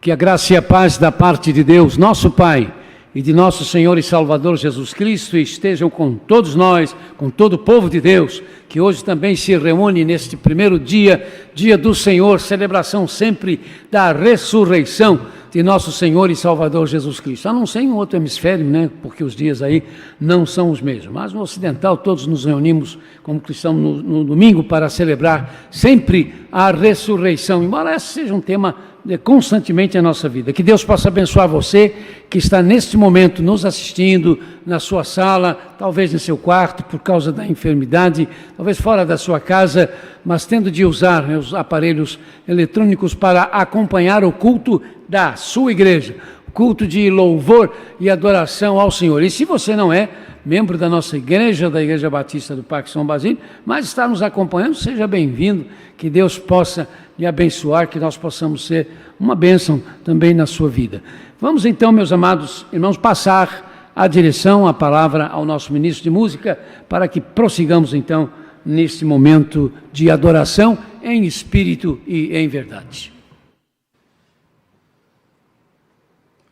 Que a graça e a paz da parte de Deus, nosso Pai, e de nosso Senhor e Salvador Jesus Cristo estejam com todos nós, com todo o povo de Deus, que hoje também se reúne neste primeiro dia, dia do Senhor, celebração sempre da ressurreição de nosso Senhor e Salvador Jesus Cristo. A não ser em outro hemisfério, né? Porque os dias aí não são os mesmos. Mas no ocidental todos nos reunimos como cristãos no domingo para celebrar sempre a ressurreição, embora esse seja um tema constantemente na nossa vida. Que Deus possa abençoar você que está neste momento nos assistindo na sua sala, talvez em seu quarto por causa da enfermidade, talvez fora da sua casa, mas tendo de usar os aparelhos eletrônicos para acompanhar o culto da sua igreja, culto de louvor e adoração ao Senhor. E se você não é membro da nossa igreja, da Igreja Batista do Parque São Basílio, mas está nos acompanhando, seja bem-vindo, que Deus possa lhe abençoar, que nós possamos ser uma bênção também na sua vida. Vamos então, meus amados irmãos, passar a direção, a palavra ao nosso ministro de música, para que prossigamos então neste momento de adoração em espírito e em verdade.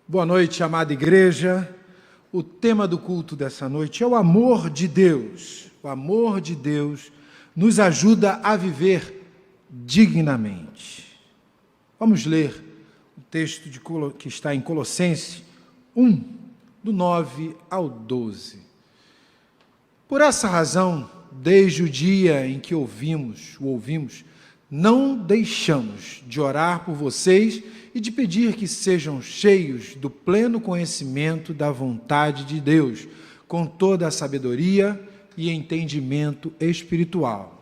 Boa noite, amada igreja. O tema do culto dessa noite é o amor de Deus. O amor de Deus nos ajuda a viver dignamente. Vamos ler o texto que está em Colossenses 1, do 9 ao 12. Por essa razão, desde o dia em que o ouvimos, não deixamos de orar por vocês e de pedir que sejam cheios do pleno conhecimento da vontade de Deus, com toda a sabedoria e entendimento espiritual.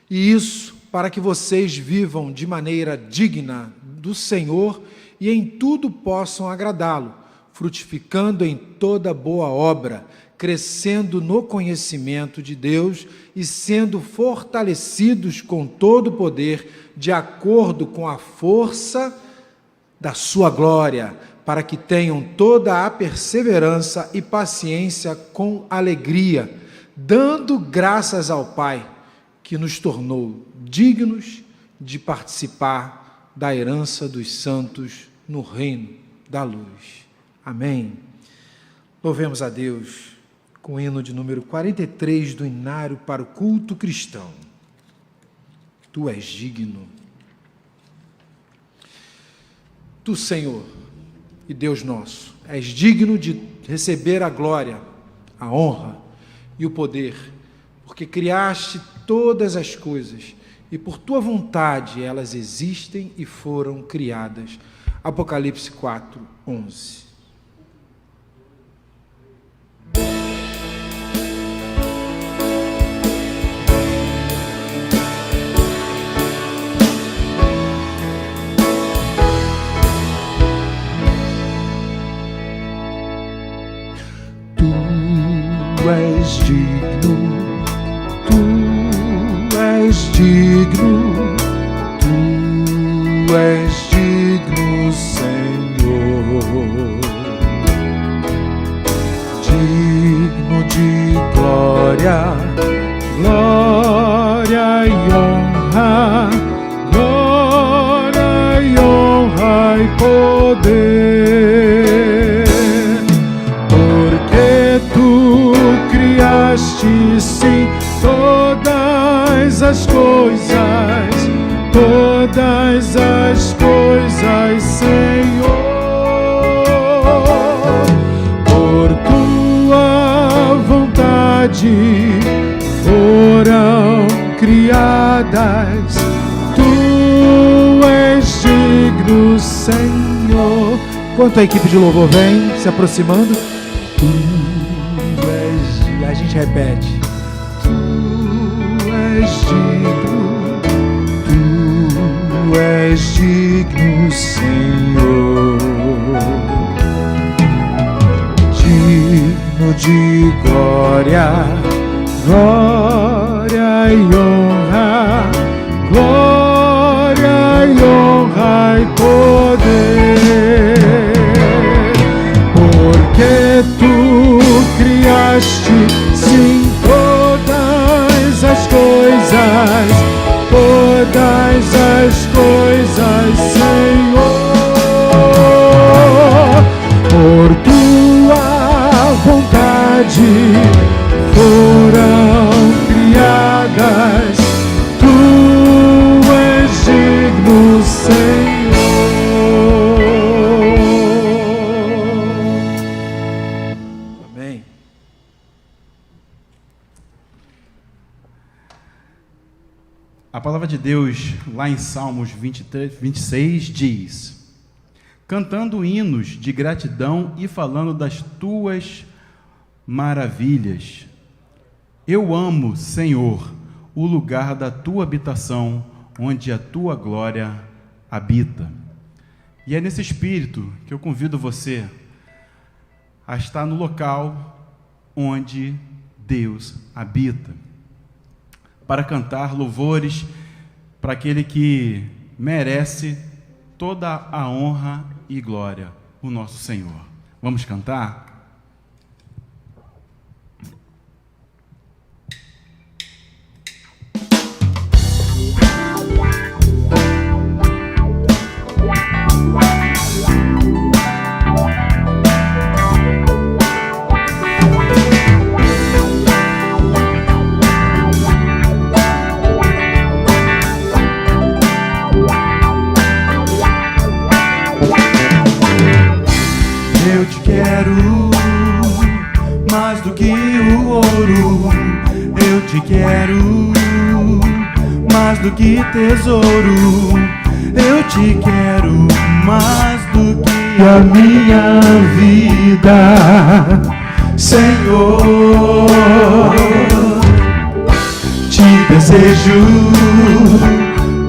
E isso para que vocês vivam de maneira digna do Senhor e em tudo possam agradá-lo, frutificando em toda boa obra, crescendo no conhecimento de Deus e sendo fortalecidos com todo o poder, de acordo com a força da sua glória, para que tenham toda a perseverança e paciência com alegria, dando graças ao Pai, que nos tornou dignos de participar da herança dos santos no reino da luz. Amém. Louvemos a Deus com o hino de número 43 do Inário para o culto cristão. Tu és digno. Tu, Senhor e Deus nosso, és digno de receber a glória, a honra e o poder, porque criaste todas as coisas e por tua vontade elas existem e foram criadas. Apocalipse 4, 11. Tu és digno, tu és digno, tu és digno, Senhor, digno de glória, glória e honra, glória e honra e poder. Sim, todas as coisas, Senhor, por tua vontade foram criadas. Tu és digno, Senhor. Enquanto a equipe de louvor vem se aproximando, a gente repete. Tu és digno, tu és digno, Senhor, digno de glória, glória e honra, glória e honra e poder, porque tu criaste, sim, todas as coisas, Senhor, de Deus, lá em Salmos 23, 26, diz: cantando hinos de gratidão e falando das tuas maravilhas. Eu amo, Senhor, o lugar da tua habitação, onde a tua glória habita. E é nesse espírito que eu convido você a estar no local onde Deus habita, para cantar louvores para aquele que merece toda a honra e glória, o nosso Senhor. Vamos cantar? Eu te quero mais do que o ouro, eu te quero mais do que tesouro, eu te quero mais do que a minha vida, Senhor. Te desejo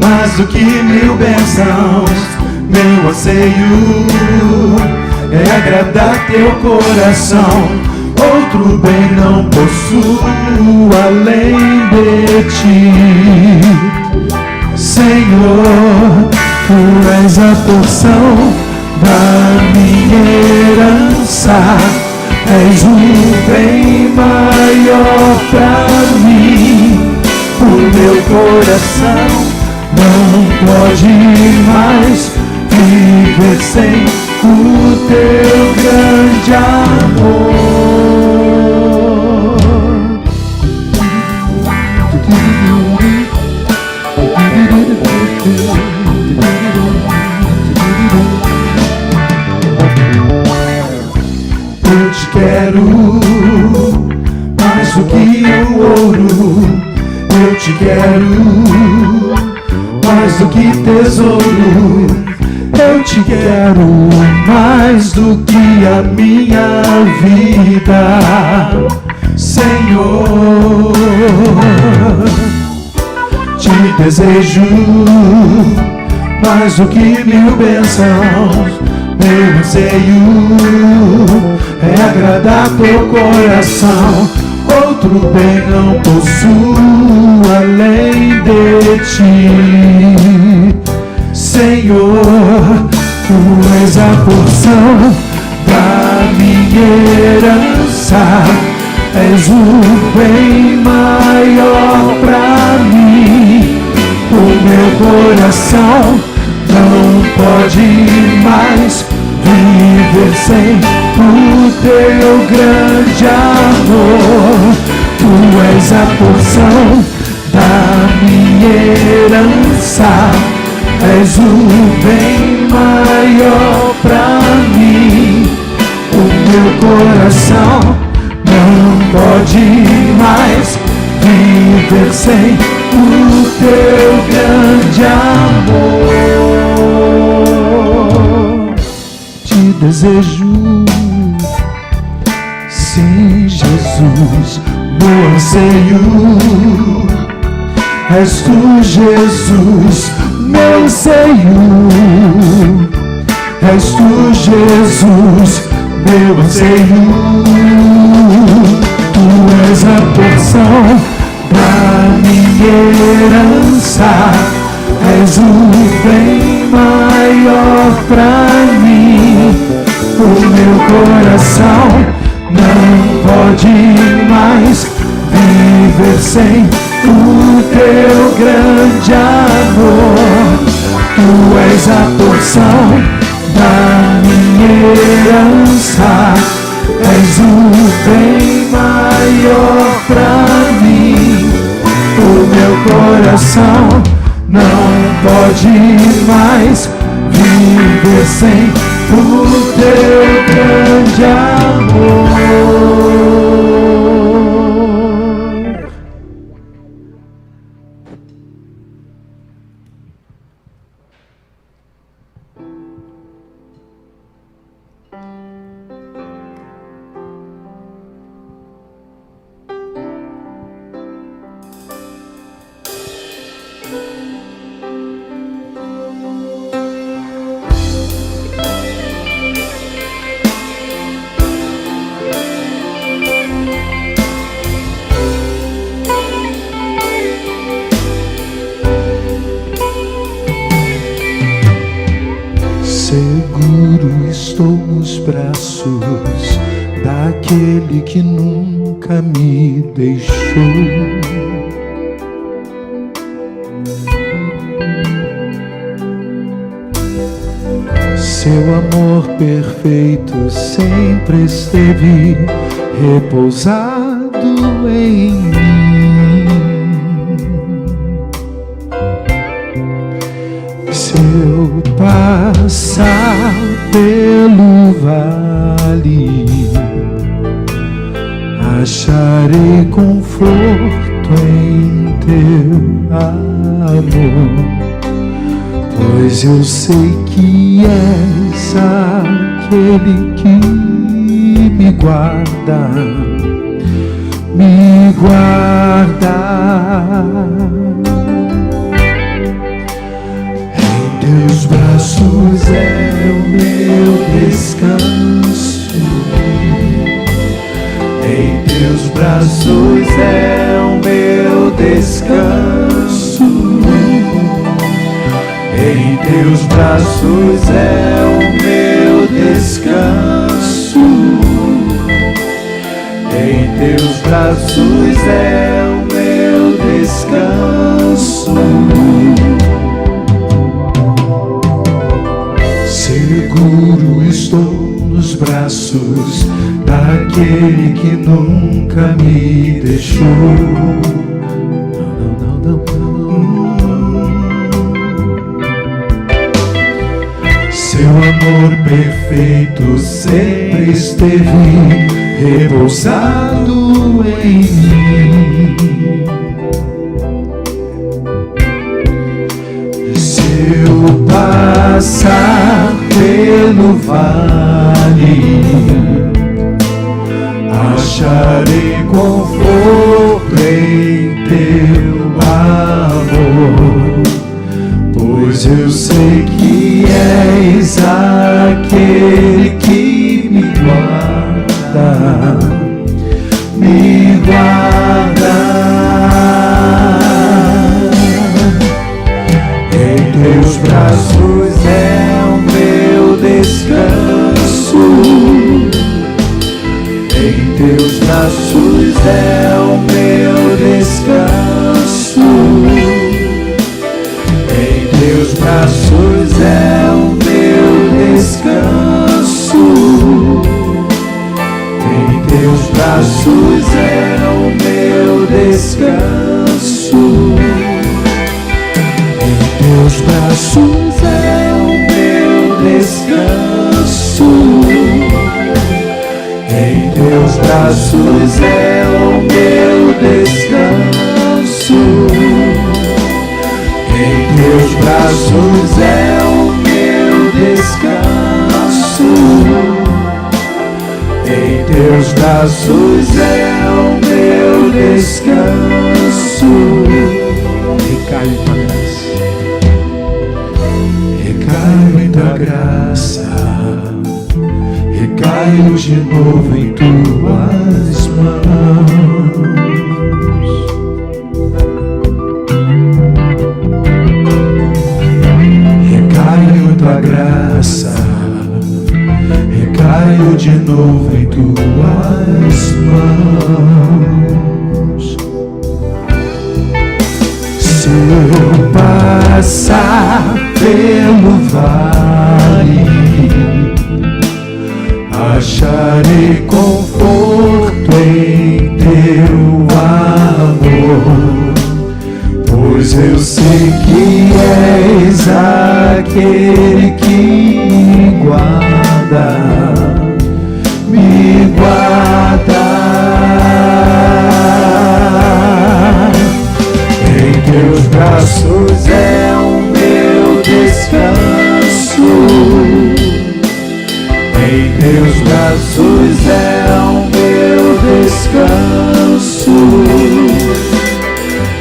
mais do que 1000 bênçãos, meu anseio é agradar teu coração. Outro bem não possuo além de ti, Senhor. Tu és a porção da minha herança, és o bem maior pra mim. O meu coração não pode mais viver sem o teu grande amor. Eu te quero mais do que o ouro, eu te quero mais do que tesouro, eu te quero mais do que a minha vida, Senhor. Te desejo mais do que 1000 bênçãos, meu anseio é agradar teu coração. Outro bem não possuo além de ti, Senhor. Tu és a porção da minha herança, és o bem maior pra mim. O meu coração não pode mais viver sem o teu grande amor. Tu és a porção da minha herança, és o bem maior pra mim. O meu coração não pode mais viver sem o teu grande amor. Te desejo, sim, Jesus, meu anseio. És tu, Jesus, meu anseio. És tu, Jesus, meu anseio. Tu és a porção da minha herança, és o bem maior pra mim. O meu coração não pode mais viver sem o teu grande amor. Tu és a porção da minha herança, és o bem maior pra mim. O meu coração não pode mais viver sem o teu grande amor. Seguro estou nos braços daquele que nunca me deixou. Seu amor perfeito sempre esteve repousado em mim. Se eu passar pelo vale, acharei conforto em teu amor. Pois eu sei que és aquele que me guarda, me guarda. Em teus braços é o meu descanso, em teus braços é o meu descanso. Em teus braços é o meu descanso, em teus braços é o meu descanso. Seguro estou nos braços daquele que nunca me deixou. Seu amor perfeito sempre esteve repousado em mim. Se eu passar pelo vale, acharei conforto em teu amor. Pois eu sei que és aquele que me guarda, me guarda. Em teus braços é o meu descanso, em teus braços é o meu descanso. Em teus braços é o meu descanso, em teus braços é o meu descanso, em teus braços é o meu descanso, em teus braços é o meu descanso. Em teus braços é o meu descanso, em teus braços é o meu descanso. Recaio em tua graça, recaio em tua graça, recaio de novo em tuas mãos. Tua graça, recaio de novo em tuas mãos. Se eu passar pelo vale, acharei conforto em teu amor. Pois eu sei que és aquele que me guarda, me guarda. Em teus braços é o meu descanso, em teus braços é o meu descanso.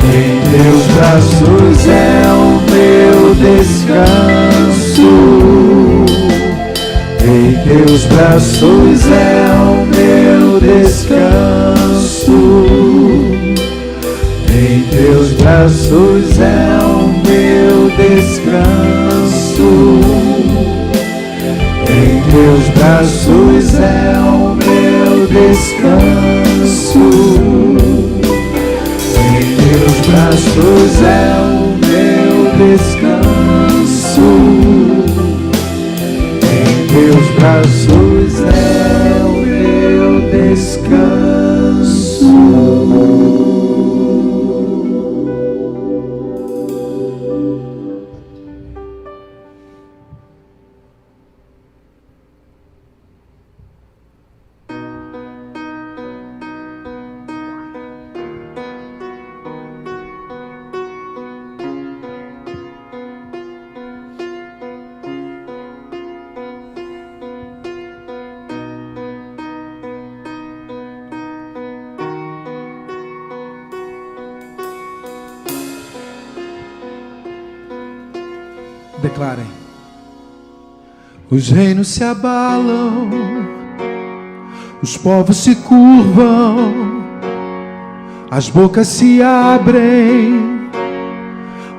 Em teus braços é o meu descanso, em teus braços é o meu descanso, em teus braços é o meu descanso, teus braços é o meu descanso. Em teus braços é o meu descanso. Em teus braços é o meu descanso. Declarem. Os reinos se abalam, os povos se curvam, as bocas se abrem,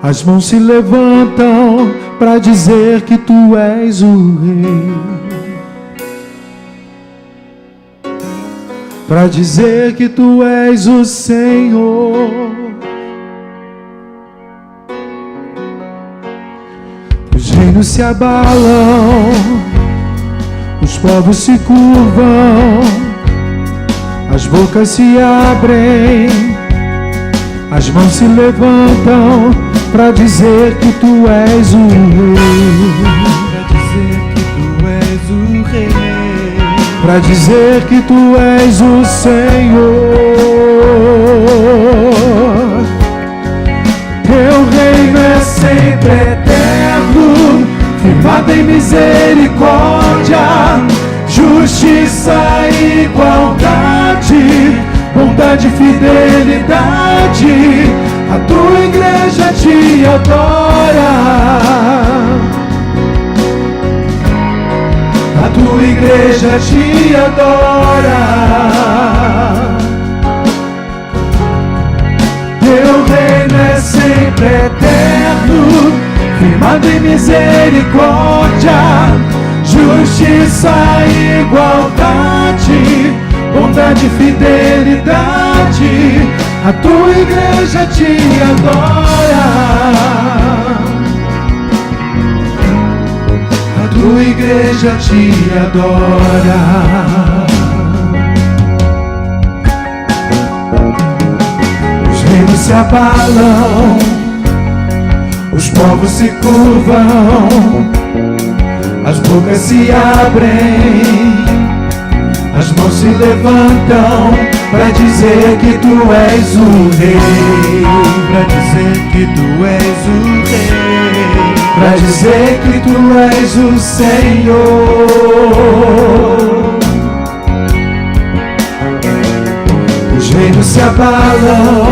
as mãos se levantam para dizer que tu és o rei, para dizer que tu és o Senhor. Os reinos se abalam, os povos se curvam, as bocas se abrem, as mãos se levantam para dizer que tu és o rei, para dizer que tu és o rei, para dizer que tu és o Senhor. Teu reino é sempre eterno, firmado em misericórdia, justiça e igualdade, bondade e fidelidade. A tua igreja te adora, a tua igreja te adora. Teu reino é sempre eterno, firmado em misericórdia, justiça e igualdade, bondade e fidelidade. A tua igreja te adora, a tua igreja te adora. Os reinos se abalam, os povos se curvam, as bocas se abrem, as mãos se levantam para dizer que tu és o rei, para dizer que tu és o rei, para dizer que tu és o Senhor. Os reinos se abalam,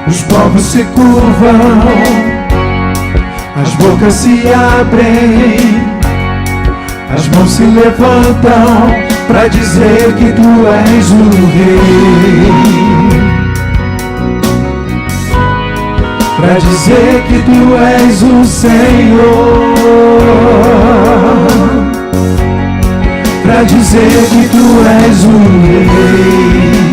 os povos se curvam, as bocas se abrem, as mãos se levantam para dizer que tu és o rei, para dizer que tu és o Senhor, para dizer que tu és o rei,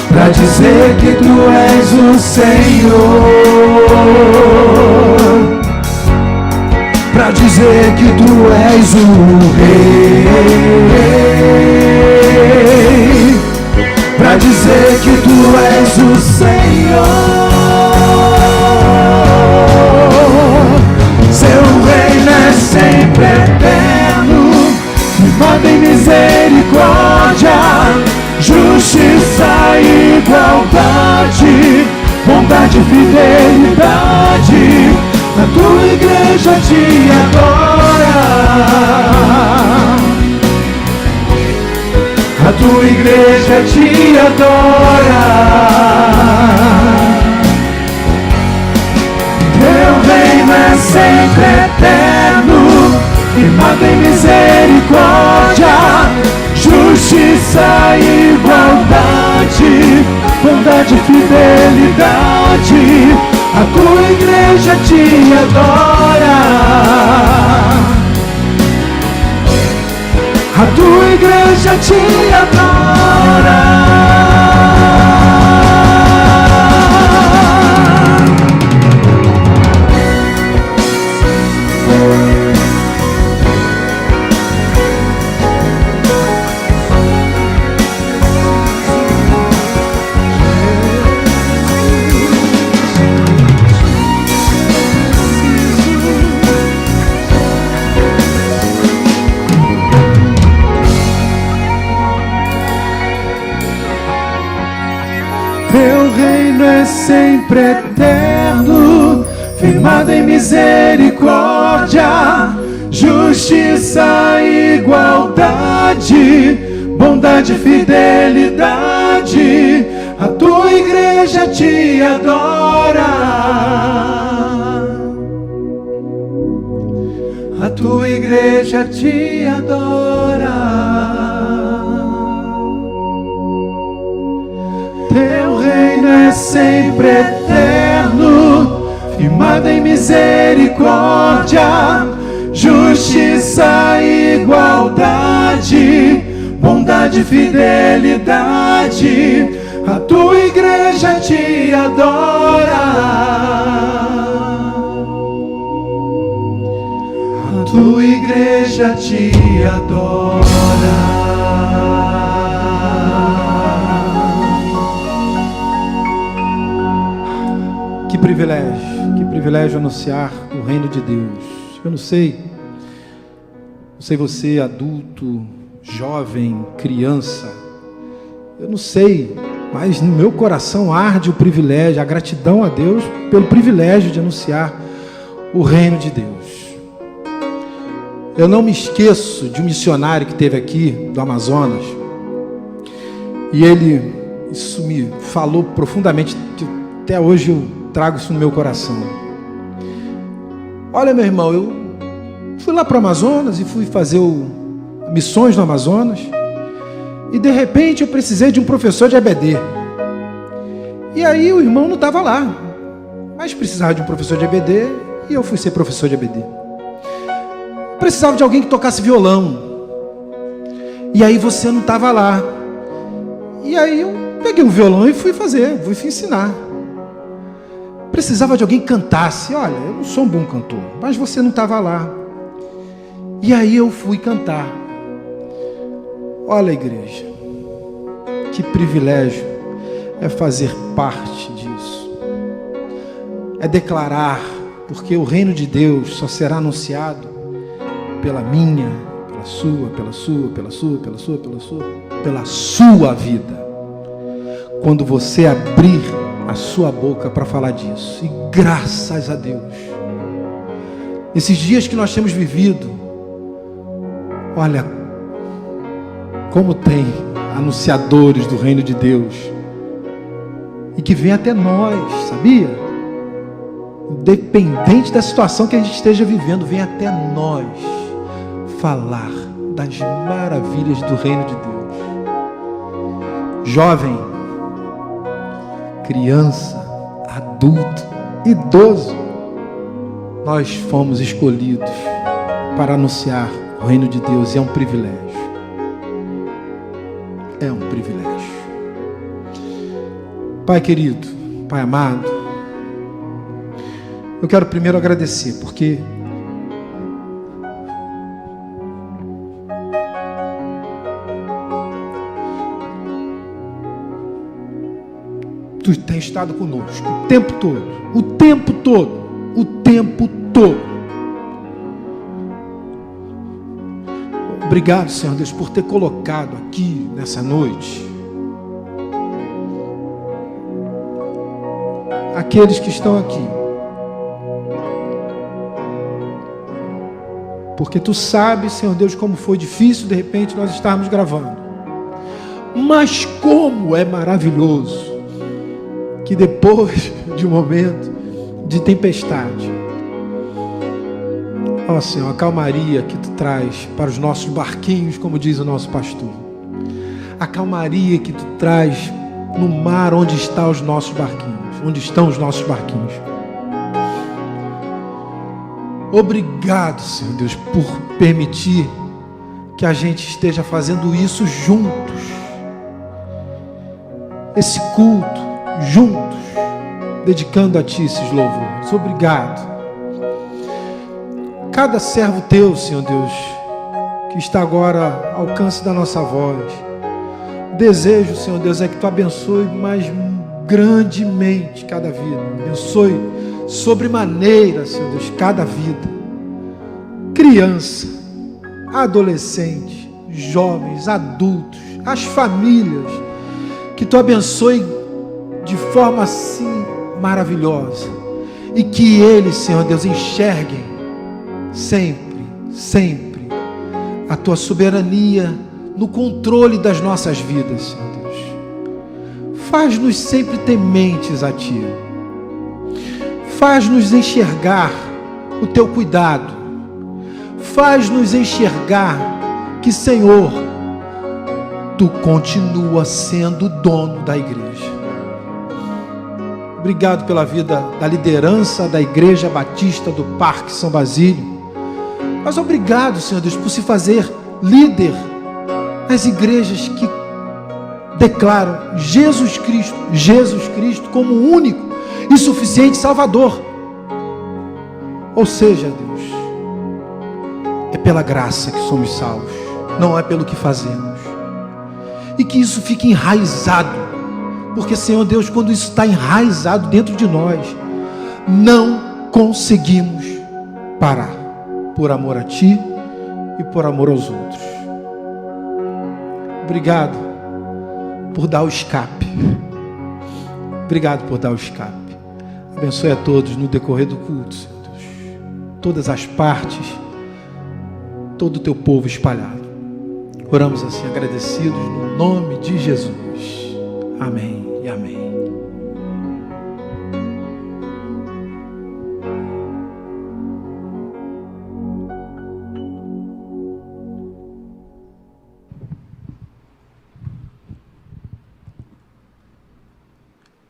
para dizer que tu és o Senhor, para dizer que tu és o rei, para dizer que tu és o Senhor. Seu reino é sempre eterno, firmado em misericórdia, justiça e igualdade, bondade e fidelidade. A tua igreja te adora, a tua igreja te adora. Teu reino é sempre eterno, firmado em misericórdia, justiça e igualdade, bondade e fidelidade. A tua igreja te adora, a tua igreja te adora. Teu reino é sempre eterno, firmado em misericórdia, justiça e igualdade, bondade e fidelidade. A tua igreja te adora. A tua igreja te adora. Teu reino é sempre eterno, firmado em misericórdia, justiça e igualdade, bondade e fidelidade. A tua igreja te adora. A tua igreja te adora. Que privilégio anunciar o reino de Deus. Eu não sei você, adulto, jovem, criança, eu não sei, mas no meu coração arde o privilégio, a gratidão a Deus pelo privilégio de anunciar o reino de Deus. Eu não me esqueço de um missionário que teve aqui do Amazonas, e isso me falou profundamente, até hoje eu trago isso no meu coração. Olha, meu irmão, eu fui lá para o Amazonas e fui fazer missões no Amazonas, e de repente eu precisei de um professor de EBD. E aí o irmão não estava lá, mas precisava de um professor de EBD, e eu fui ser professor de EBD. Precisava de alguém que tocasse violão, e aí você não estava lá. E aí eu peguei um violão e fui ensinar. Precisava de alguém que cantasse. Olha, eu não sou um bom cantor, mas você não estava lá. E aí eu fui cantar. Olha, igreja, que privilégio é fazer parte disso. É declarar, porque o reino de Deus só será anunciado pela minha, pela sua vida. Quando você abrir a sua boca para falar disso. E graças a Deus, esses dias que nós temos vivido, olha, como tem anunciadores do reino de Deus, e que vem até nós, sabia? Independente da situação que a gente esteja vivendo, vem até nós falar das maravilhas do reino de Deus. Jovem, criança, adulto, idoso, nós fomos escolhidos para anunciar o reino de Deus, e é um privilégio. É um privilégio. Pai querido, Pai amado, eu quero primeiro agradecer, porque Tu tem estado conosco o tempo todo. Obrigado, Senhor Deus, por ter colocado aqui nessa noite aqueles que estão aqui, porque Tu sabes, Senhor Deus, como foi difícil de repente nós estarmos gravando, mas como é maravilhoso que depois de um momento de tempestade, ó Senhor, a calmaria que Tu traz para os nossos barquinhos, como diz o nosso pastor, a calmaria que Tu traz no mar onde estão os nossos barquinhos. Obrigado, Senhor Deus, por permitir que a gente esteja fazendo isso juntos. Esse culto, juntos, dedicando a Ti esses louvores. Obrigado. Cada servo Teu, Senhor Deus, que está agora ao alcance da nossa voz, o desejo, Senhor Deus, é que Tu abençoe mais grandemente cada vida. Abençoe sobremaneira, Senhor Deus, cada vida. Criança, adolescente, jovens, adultos, as famílias, que Tu abençoe de forma assim maravilhosa, e que eles, Senhor Deus, enxerguem sempre, sempre a Tua soberania no controle das nossas vidas, Senhor Deus. Faz-nos sempre tementes a Ti. Faz-nos enxergar o Teu cuidado. Faz-nos enxergar que, Senhor, Tu continua sendo o dono da igreja. Obrigado pela vida da liderança da Igreja Batista do Parque São Basílio. Mas obrigado, Senhor Deus, por se fazer líder nas igrejas que declaram Jesus Cristo como o único e suficiente Salvador. Ou seja, Deus, é pela graça que somos salvos, não é pelo que fazemos. E que isso fique enraizado, porque, Senhor Deus, quando isso está enraizado dentro de nós, não conseguimos parar, por amor a Ti e por amor aos outros. Obrigado por dar o escape. Obrigado por dar o escape. Abençoe a todos no decorrer do culto, Senhor Deus. Todas as partes, todo o Teu povo espalhado. Oramos assim agradecidos no nome de Jesus. Amém e amém.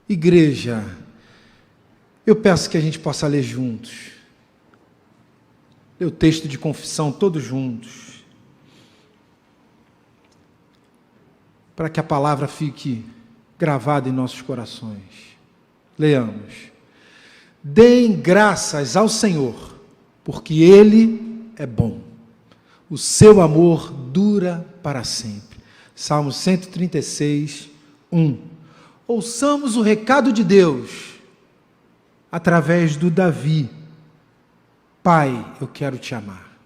Igreja, eu peço que a gente possa ler juntos. Ler o texto de confissão todos juntos, para que a palavra fique gravada em nossos corações. Leamos. Deem graças ao Senhor, porque Ele é bom. O seu amor dura para sempre. Salmo 136, 1. Ouçamos o recado de Deus através do Davi. Pai, eu quero te amar.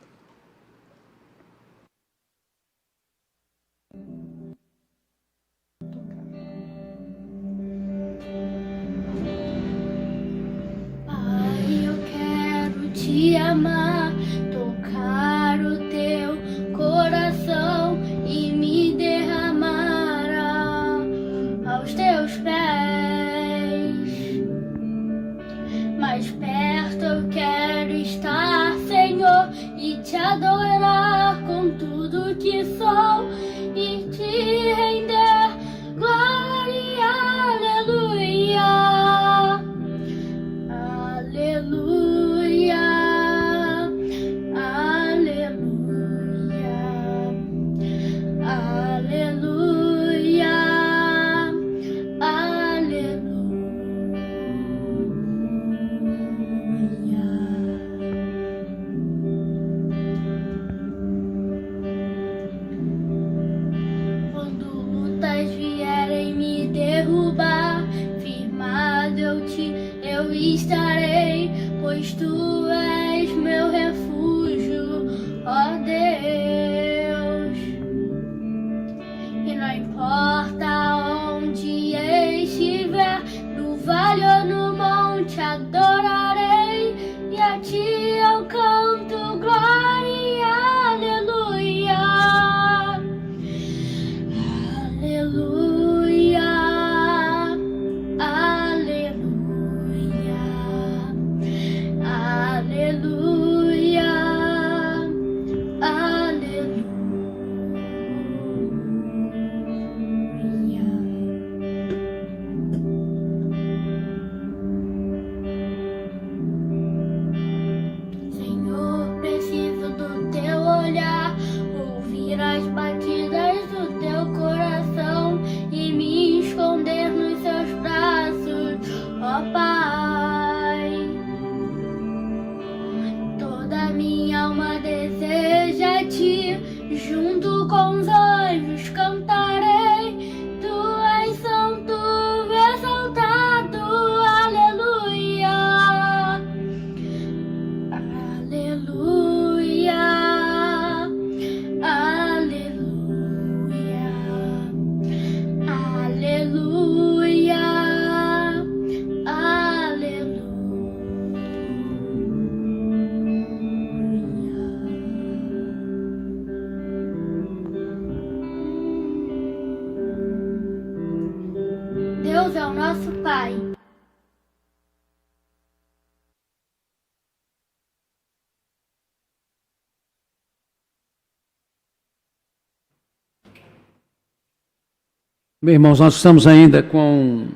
Pai, eu quero te amar, tocar o teu coração e me derramar aos teus pés. Mais perto eu quero estar, Senhor, e te adorar com tudo que sou e te render glória, aleluia, aleluia, aleluia, aleluia, quando lutas vierem me derrubar, firmado eu estarei, pois tu és meu refúgio, ó Deus. E não importa onde estiver, no vale ou no monte, adorarei, e a ti eu canto glória, aleluia, aleluia, aleluia, aleluia, aleluia. junto com os anjos cantarei, tu és santo, exaltado, aleluia, aleluia, aleluia, aleluia, Deus é o nosso Pai. Bem, irmãos, nós estamos ainda com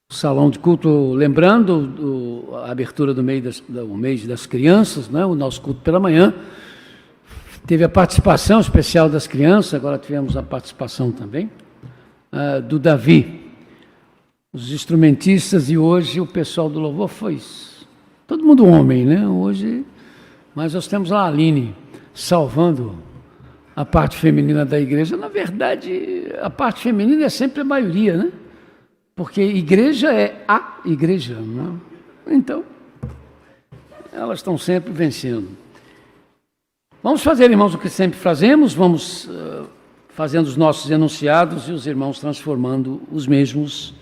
o salão de culto, lembrando a abertura do mês das crianças, né? O nosso culto pela manhã. Teve a participação especial das crianças, agora tivemos a participação também do Davi, os instrumentistas, e hoje o pessoal do louvor foi todo mundo homem, né? Hoje, mas nós temos a Aline salvando a parte feminina da igreja. Na verdade, a parte feminina é sempre a maioria, né? Porque igreja é a igreja, né? Então, elas estão sempre vencendo. Vamos fazer, irmãos, o que sempre fazemos, vamos fazendo os nossos enunciados e os irmãos transformando os mesmos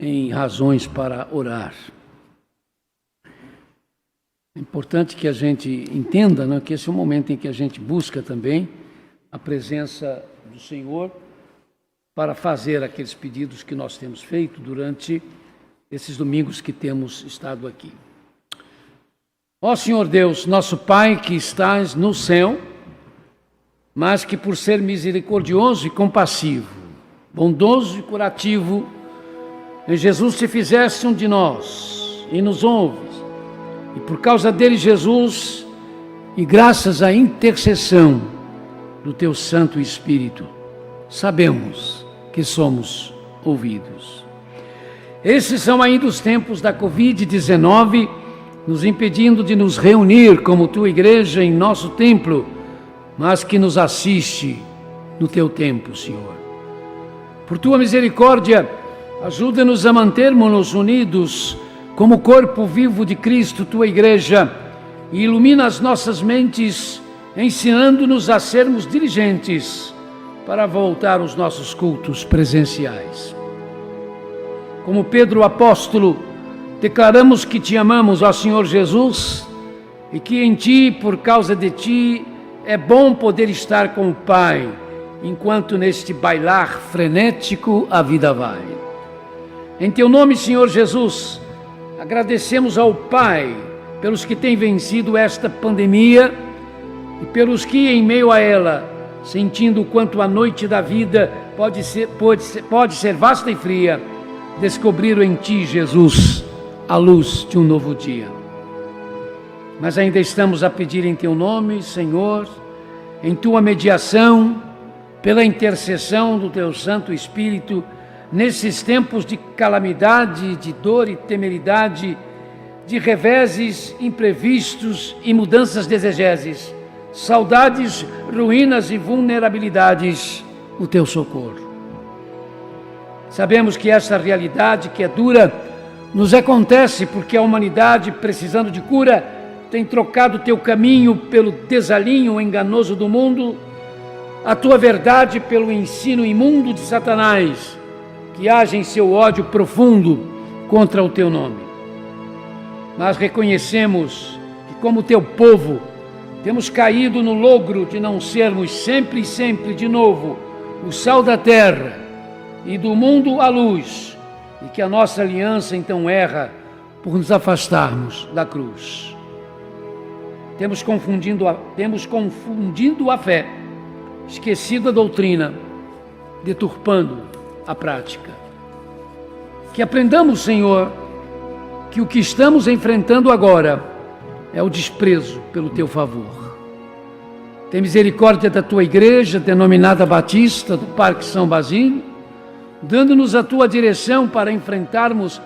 em razões para orar. É importante que a gente entenda, né, que esse é o momento em que a gente busca também a presença do Senhor para fazer aqueles pedidos que nós temos feito durante esses domingos que temos estado aqui. Ó Senhor Deus, nosso Pai que estás no céu, mas que por ser misericordioso e compassivo, bondoso e curativo, em Jesus te fizeste um de nós e nos ouves. E por causa dele, Jesus, e graças à intercessão do teu Santo Espírito, sabemos que somos ouvidos. Esses são ainda os tempos da Covid-19, nos impedindo de nos reunir como tua igreja em nosso templo, mas que nos assiste no teu tempo, Senhor. Por tua misericórdia, ajuda-nos a mantermos-nos unidos como corpo vivo de Cristo, tua igreja, e ilumina as nossas mentes, ensinando-nos a sermos diligentes para voltar aos nossos cultos presenciais. Como Pedro apóstolo, declaramos que te amamos, ó Senhor Jesus, e que em ti, por causa de ti, é bom poder estar com o Pai, enquanto neste bailar frenético a vida vai. Em teu nome, Senhor Jesus, agradecemos ao Pai pelos que têm vencido esta pandemia e pelos que, em meio a ela, sentindo o quanto a noite da vida pode ser vasta e fria, descobriram em ti, Jesus, a luz de um novo dia. Mas ainda estamos a pedir em teu nome, Senhor, em tua mediação, pela intercessão do teu Santo Espírito, nesses tempos de calamidade, de dor e temeridade, de reveses imprevistos e mudanças desejeses, saudades, ruínas e vulnerabilidades, o teu socorro. Sabemos que essa realidade que é dura nos acontece porque a humanidade, precisando de cura, tem trocado teu caminho pelo desalinho enganoso do mundo, a tua verdade pelo ensino imundo de Satanás, que age em seu ódio profundo contra o teu nome. Mas reconhecemos que, como teu povo, temos caído no logro de não sermos sempre e sempre de novo o sal da terra e do mundo a luz, e que a nossa aliança então erra por nos afastarmos da cruz. Temos confundido a fé, esquecido a doutrina, deturpando a prática. Que aprendamos, Senhor, que o que estamos enfrentando agora é o desprezo pelo teu favor. Tem misericórdia da tua igreja, denominada Batista, do Parque São Basílio, dando-nos a tua direção para enfrentarmos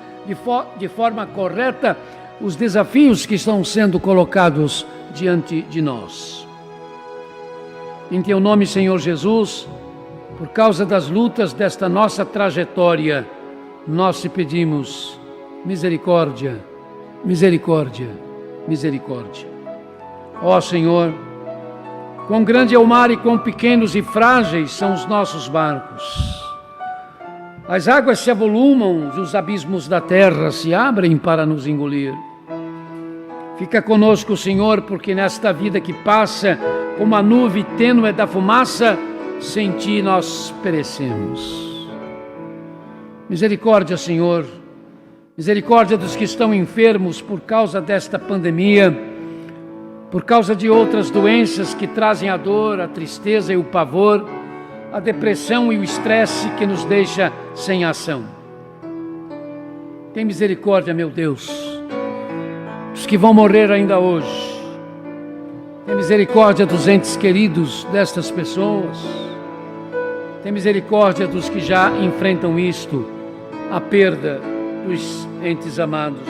de forma correta os desafios que estão sendo colocados diante de nós. Em teu nome, Senhor Jesus, por causa das lutas desta nossa trajetória, nós te pedimos misericórdia, misericórdia, misericórdia. Ó Senhor, quão grande é o mar e quão pequenos e frágeis são os nossos barcos. As águas se avolumam e os abismos da terra se abrem para nos engolir. Fica conosco, Senhor, porque nesta vida que passa, como a nuvem tênue da fumaça, sem ti nós perecemos. Misericórdia, Senhor, misericórdia dos que estão enfermos por causa desta pandemia, por causa de outras doenças que trazem a dor, a tristeza e o pavor, a depressão e o estresse que nos deixa sem ação. Tem misericórdia, meu Deus, dos que vão morrer ainda hoje. Tem misericórdia dos entes queridos destas pessoas. Tem misericórdia dos que já enfrentam isto, a perda dos entes amados.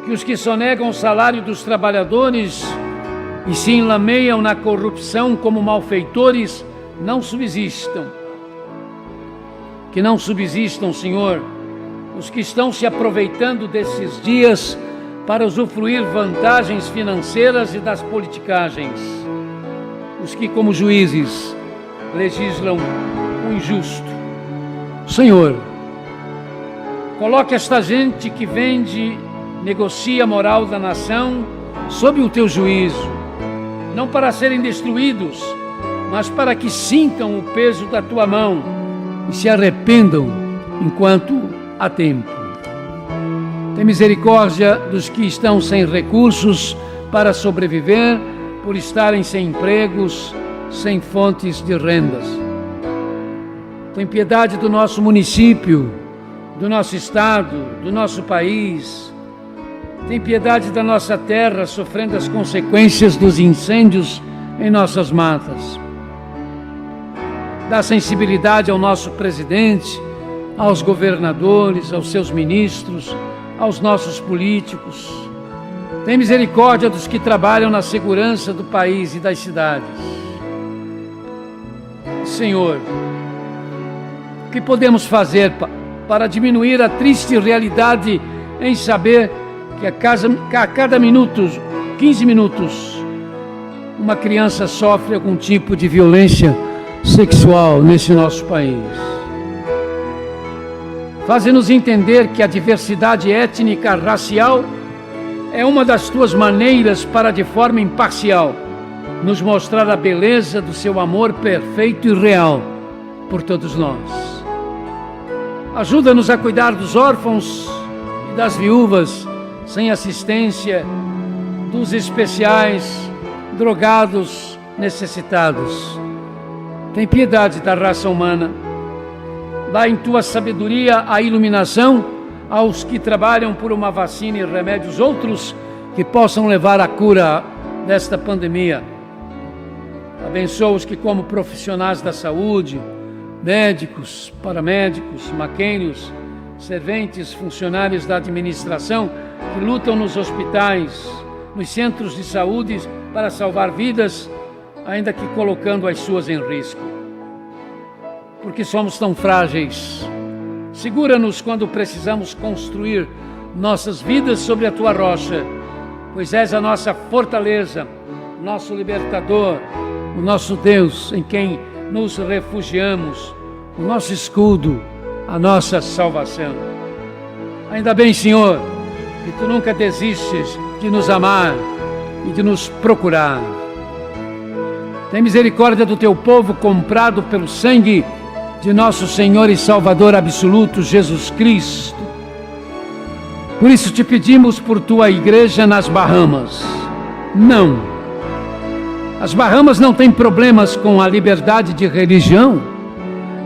Que os que sonegam o salário dos trabalhadores e se enlameiam na corrupção como malfeitores, não subsistam. Que não subsistam, Senhor, os que estão se aproveitando desses dias para usufruir vantagens financeiras e das politicagens. Os que, como juízes, legislam o injusto. Senhor, coloque esta gente que vende, negocia a moral da nação sob o teu juízo, não para serem destruídos, mas para que sintam o peso da tua mão e se arrependam enquanto há tempo. Tem misericórdia dos que estão sem recursos para sobreviver, por estarem sem empregos, sem fontes de rendas. Tem piedade do nosso município, do nosso estado, do nosso país. Tem piedade da nossa terra, sofrendo as consequências dos incêndios em nossas matas. Dá sensibilidade ao nosso presidente, aos governadores, aos seus ministros, aos nossos políticos. Tem misericórdia dos que trabalham na segurança do país e das cidades. Senhor, o que podemos fazer para diminuir a triste realidade em saber que a cada minuto, 15 minutos, uma criança sofre algum tipo de violência sexual nesse nosso país? Faze-nos entender que a diversidade étnica, racial, é uma das tuas maneiras para, de forma imparcial, nos mostrar a beleza do seu amor perfeito e real por todos nós. Ajuda-nos a cuidar dos órfãos e das viúvas sem assistência, dos especiais, drogados, necessitados. Tem piedade da raça humana. Dá em tua sabedoria a iluminação aos que trabalham por uma vacina e remédios outros que possam levar à cura desta pandemia. Abençoa os que, como profissionais da saúde, médicos, paramédicos, maquênios, serventes, funcionários da administração, que lutam nos hospitais, nos centros de saúde para salvar vidas, ainda que colocando as suas em risco. Porque somos tão frágeis. Segura-nos quando precisamos construir nossas vidas sobre a tua rocha, pois és a nossa fortaleza, nosso libertador, o nosso Deus em quem nos refugiamos, o nosso escudo, a nossa salvação. Ainda bem, Senhor, que tu nunca desistes de nos amar e de nos procurar. Tem misericórdia do teu povo comprado pelo sangue de nosso Senhor e Salvador absoluto, Jesus Cristo. Por isso te pedimos por tua igreja nas Bahamas. Não. As Bahamas não têm problemas com a liberdade de religião.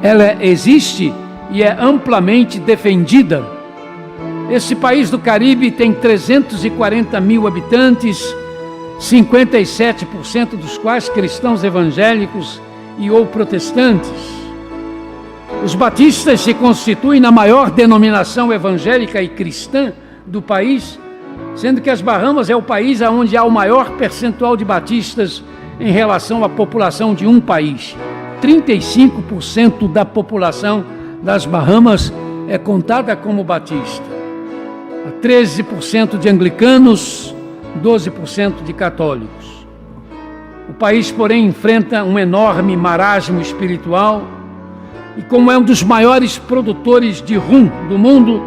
Ela existe e é amplamente defendida. Esse país do Caribe tem 340 mil habitantes, 57% dos quais cristãos evangélicos e ou protestantes. Os batistas se constituem na maior denominação evangélica e cristã do país, sendo que as Bahamas é o país onde há o maior percentual de batistas em relação à população de um país. 35% da população das Bahamas é contada como batista. Há 13% de anglicanos, 12% de católicos. O país, porém, enfrenta um enorme marasmo espiritual e, como é um dos maiores produtores de rum do mundo,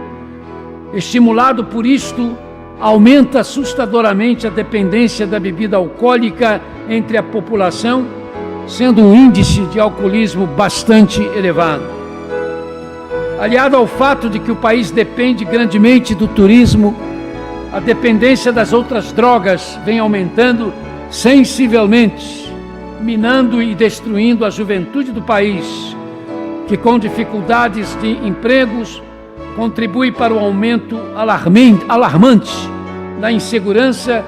estimulado por isto, aumenta assustadoramente a dependência da bebida alcoólica entre a população, sendo um índice de alcoolismo bastante elevado. Aliado ao fato de que o país depende grandemente do turismo, a dependência das outras drogas vem aumentando sensivelmente, minando e destruindo a juventude do país, que com dificuldades de empregos contribui para o aumento alarmante da insegurança,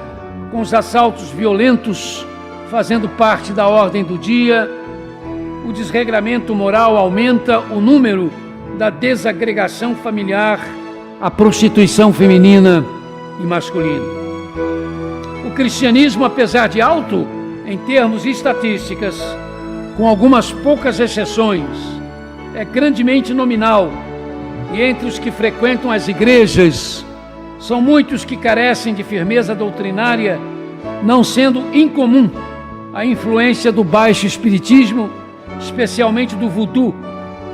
com os assaltos violentos fazendo parte da ordem do dia. O desregramento moral aumenta o número da desagregação familiar, a prostituição feminina e masculina. O cristianismo, apesar de alto em termos estatísticas, com algumas poucas exceções, é grandemente nominal, e entre os que frequentam as igrejas, são muitos que carecem de firmeza doutrinária, não sendo incomum a influência do baixo espiritismo, especialmente do voodoo,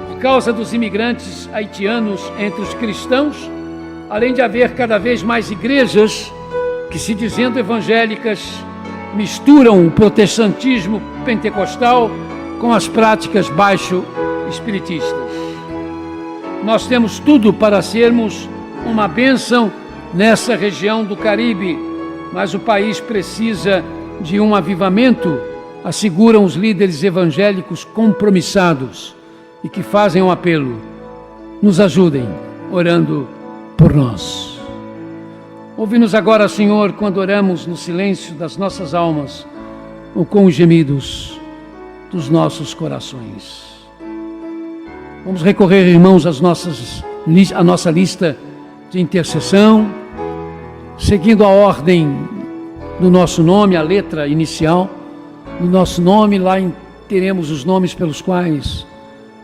por causa dos imigrantes haitianos entre os cristãos, além de haver cada vez mais igrejas que, se dizendo evangélicas, misturam o protestantismo pentecostal com as práticas baixo-espiritistas. Nós temos tudo para sermos uma bênção nessa região do Caribe, mas o país precisa de um avivamento, asseguram os líderes evangélicos compromissados e que fazem um apelo. Nos ajudem orando por nós. Ouve-nos agora, Senhor, quando oramos no silêncio das nossas almas ou com os gemidos dos nossos corações. Vamos recorrer, irmãos, à nossa lista de intercessão, seguindo a ordem do nosso nome, a letra inicial do nosso nome. Lá teremos os nomes pelos quais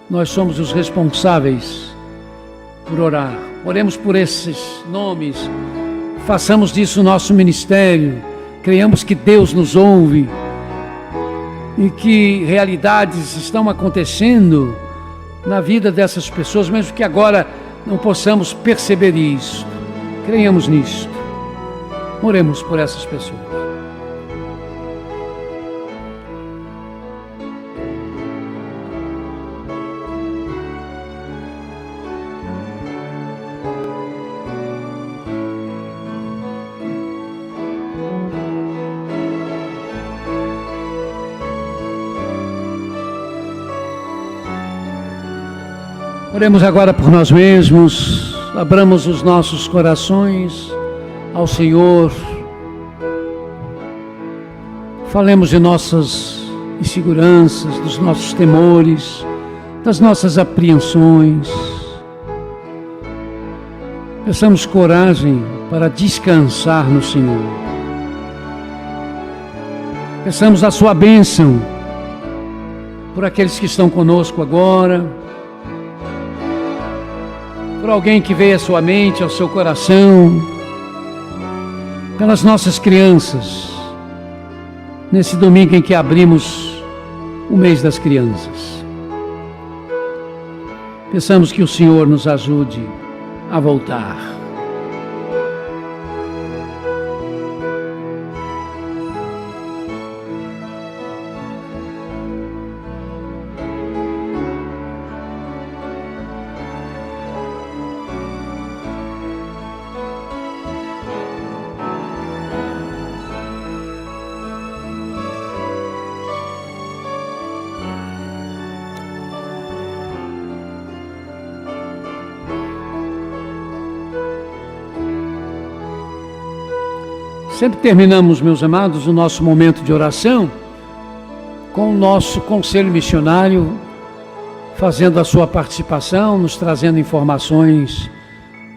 nós somos os responsáveis por orar. Oremos por esses nomes, façamos disso o nosso ministério, creiamos que Deus nos ouve e que realidades estão acontecendo na vida dessas pessoas, mesmo que agora não possamos perceber isso. Creiamos nisto. Oremos por essas pessoas. Oremos agora por nós mesmos, abramos os nossos corações ao Senhor, falemos de nossas inseguranças, dos nossos temores, das nossas apreensões. Peçamos coragem para descansar no Senhor. Peçamos a sua bênção por aqueles que estão conosco agora, por alguém que veio à sua mente, ao seu coração, pelas nossas crianças, nesse domingo em que abrimos o mês das crianças. Peçamos que o Senhor nos ajude a voltar. Sempre terminamos, meus amados, o nosso momento de oração com o nosso conselho missionário fazendo a sua participação, nos trazendo informações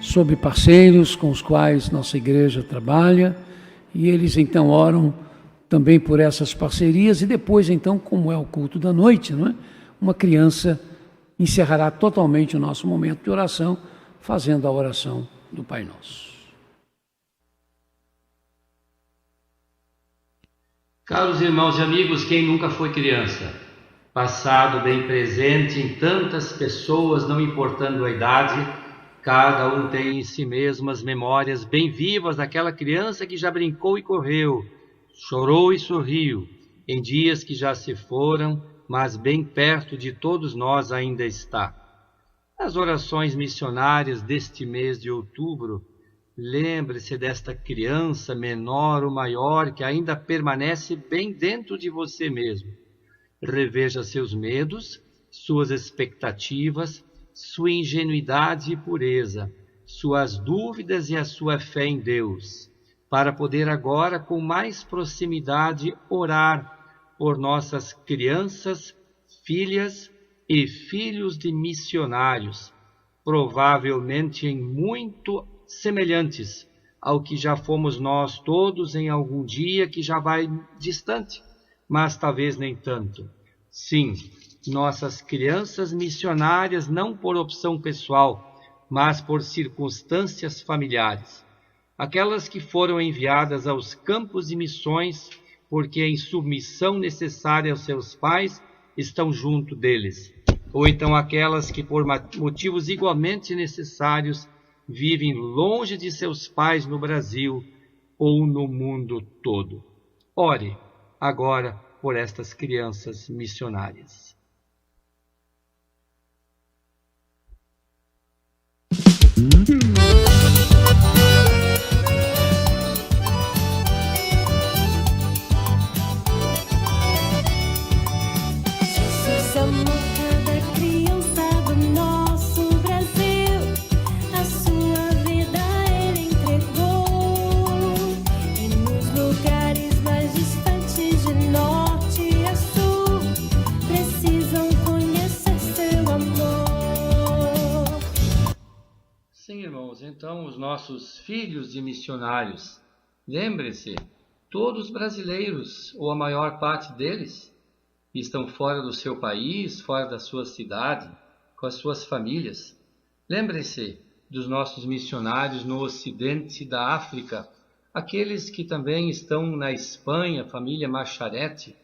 sobre parceiros com os quais nossa igreja trabalha, e eles então oram também por essas parcerias, e depois, então, como é o culto da noite, não é? Uma criança encerrará totalmente o nosso momento de oração, fazendo a oração do Pai Nosso. Caros irmãos e amigos, quem nunca foi criança? Passado bem presente em tantas pessoas, não importando a idade, cada um tem em si mesmo as memórias bem vivas daquela criança que já brincou e correu, chorou e sorriu, em dias que já se foram, mas bem perto de todos nós ainda está. Nas orações missionárias deste mês de outubro, lembre-se desta criança menor ou maior que ainda permanece bem dentro de você mesmo. Reveja seus medos, suas expectativas, sua ingenuidade e pureza, suas dúvidas e a sua fé em Deus, para poder agora com mais proximidade orar por nossas crianças, filhas e filhos de missionários, provavelmente em muito semelhantes ao que já fomos nós todos em algum dia que já vai distante, mas talvez nem tanto. Sim, nossas crianças missionárias não por opção pessoal, mas por circunstâncias familiares. Aquelas que foram enviadas aos campos de missões porque em submissão necessária aos seus pais estão junto deles. Ou então aquelas que por motivos igualmente necessários vivem longe de seus pais no Brasil ou no mundo todo. Ore agora por estas crianças missionárias. Jesus amou cada criança do nosso Brasil, a sua vida ele entregou, e nos lugares mais distantes de norte a sul, precisam conhecer seu amor. Sim, irmãos, então os nossos filhos de missionários, lembre-se, todos brasileiros, ou a maior parte deles, estão fora do seu país, fora da sua cidade, com as suas famílias. Lembrem-se dos nossos missionários no ocidente da África, aqueles que também estão na Espanha, família Macharete,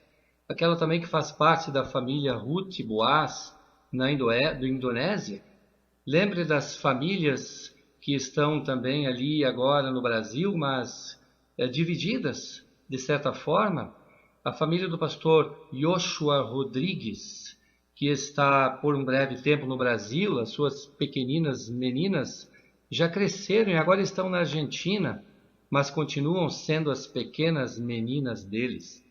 aquela também que faz parte da família Ruth Boaz, do Indonésia. Lembre das famílias que estão também ali agora no Brasil, mas divididas, de certa forma. A família do pastor Joshua Rodrigues, que está por um breve tempo no Brasil, as suas pequeninas meninas já cresceram e agora estão na Argentina, mas continuam sendo as pequenas meninas deles.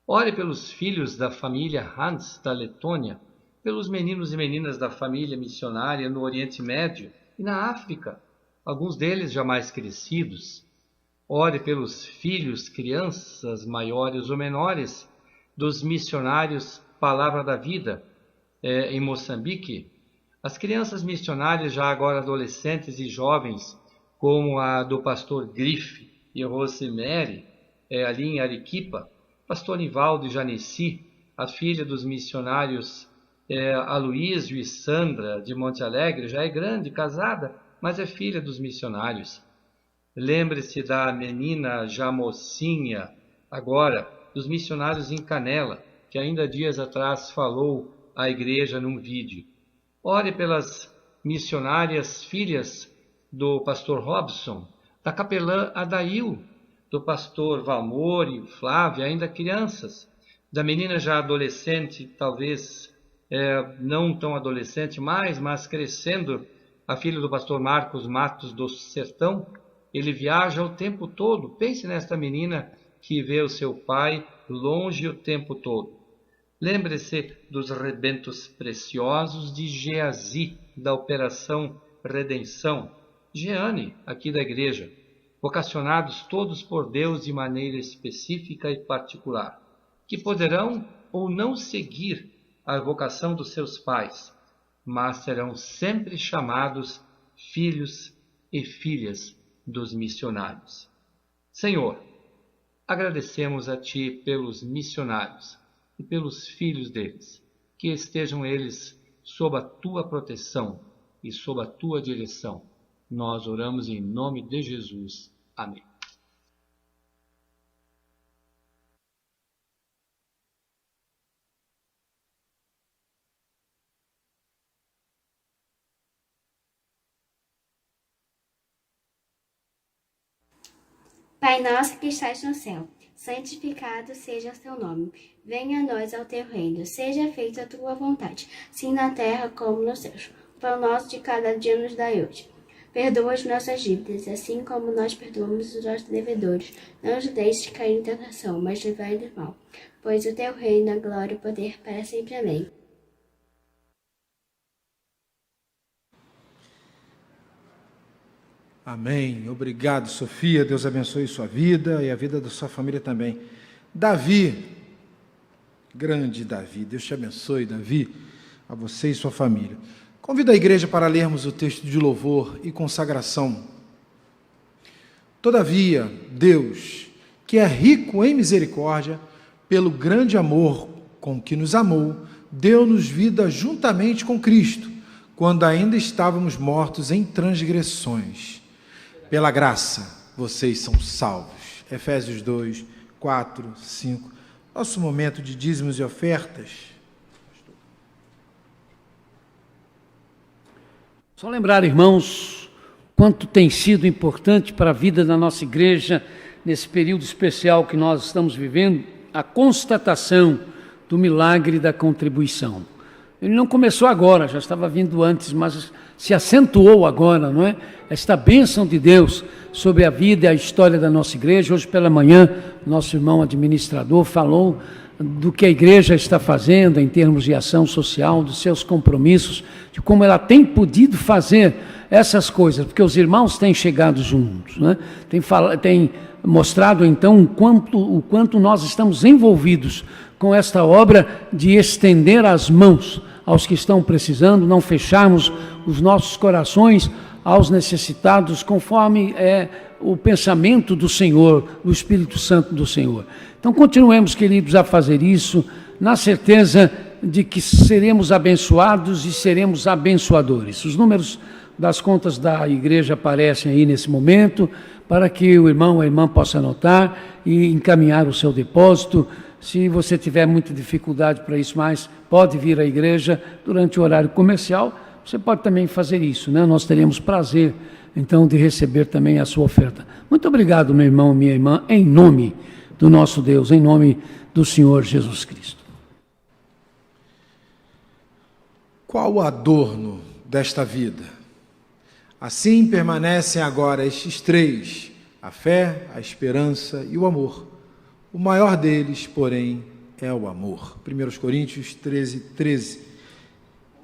Ore pelos filhos da família Hans da Letônia, pelos meninos e meninas da família missionária no Oriente Médio e na África, alguns deles já mais crescidos. Ore pelos filhos, crianças maiores ou menores, dos missionários Palavra da Vida em Moçambique. As crianças missionárias já agora adolescentes e jovens, como a do pastor Grife e Rosemary, ali em Arequipa, pastor Nivaldo e Janeci, a filha dos missionários Aloísio e Sandra de Monte Alegre, já é grande, casada, mas é filha dos missionários. Lembre-se da menina já mocinha, agora, dos missionários em Canela, que ainda dias atrás falou à igreja num vídeo. Ore pelas missionárias filhas do pastor Robson, da capelã Adail, do pastor Valmor e Flávia, ainda crianças, da menina já adolescente, talvez não tão adolescente mais, mas crescendo, a filha do pastor Marcos Matos do Sertão. Ele viaja o tempo todo. Pense nesta menina que vê o seu pai longe o tempo todo. Lembre-se dos rebentos preciosos de Geazi, da Operação Redenção. Jeane, aqui da igreja, vocacionados todos por Deus de maneira específica e particular, que poderão ou não seguir a vocação dos seus pais, mas serão sempre chamados filhos e filhas dos missionários. Senhor, agradecemos a Ti pelos missionários e pelos filhos deles, que estejam eles sob a Tua proteção e sob a Tua direção. Nós oramos em nome de Jesus. Amém. Pai nosso que estás no céu, santificado seja o teu nome. Venha a nós o teu reino, seja feita a tua vontade, assim na terra como nos céus. O pão nosso de cada dia nos dai hoje. Perdoa as nossas dívidas, assim como nós perdoamos os nossos devedores. Não nos deixes cair em tentação, mas livrai do mal. Pois o teu reino, a glória e o poder para sempre. Amém. Amém. Obrigado, Sofia. Deus abençoe sua vida e a vida da sua família também. Davi, grande Davi, Deus te abençoe, Davi, a você e sua família. Convido a igreja para lermos o texto de louvor e consagração. Todavia, Deus, que é rico em misericórdia, pelo grande amor com que nos amou, deu-nos vida juntamente com Cristo, quando ainda estávamos mortos em transgressões. Pela graça, vocês são salvos. Efésios 2, 4, 5. Nosso momento de dízimos e ofertas. Só lembrar, irmãos, quanto tem sido importante para a vida da nossa igreja, nesse período especial que nós estamos vivendo, a constatação do milagre da contribuição. Ele não começou agora, já estava vindo antes, mas se acentuou agora, não é? Esta bênção de Deus sobre a vida e a história da nossa igreja. Hoje pela manhã, nosso irmão administrador falou do que a igreja está fazendo em termos de ação social, dos seus compromissos, de como ela tem podido fazer essas coisas, porque os irmãos têm chegado juntos, né? Tem mostrado então o quanto nós estamos envolvidos com esta obra de estender as mãos aos que estão precisando, não fecharmos os nossos corações aos necessitados, conforme o pensamento do Senhor, do Espírito Santo do Senhor. Então continuemos, queridos, a fazer isso, na certeza de que seremos abençoados e seremos abençoadores. Os números das contas da igreja aparecem aí nesse momento, para que o irmão ou a irmã possa anotar e encaminhar o seu depósito. Se você tiver muita dificuldade para isso, mas pode vir à igreja durante o horário comercial, você pode também fazer isso, né? Nós teremos prazer, então, de receber também a sua oferta. Muito obrigado, meu irmão, minha irmã, em nome do nosso Deus, em nome do Senhor Jesus Cristo. Qual o adorno desta vida? Assim permanecem agora estes três: a fé, a esperança e o amor. O maior deles, porém, é o amor. 1 Coríntios 13, 13.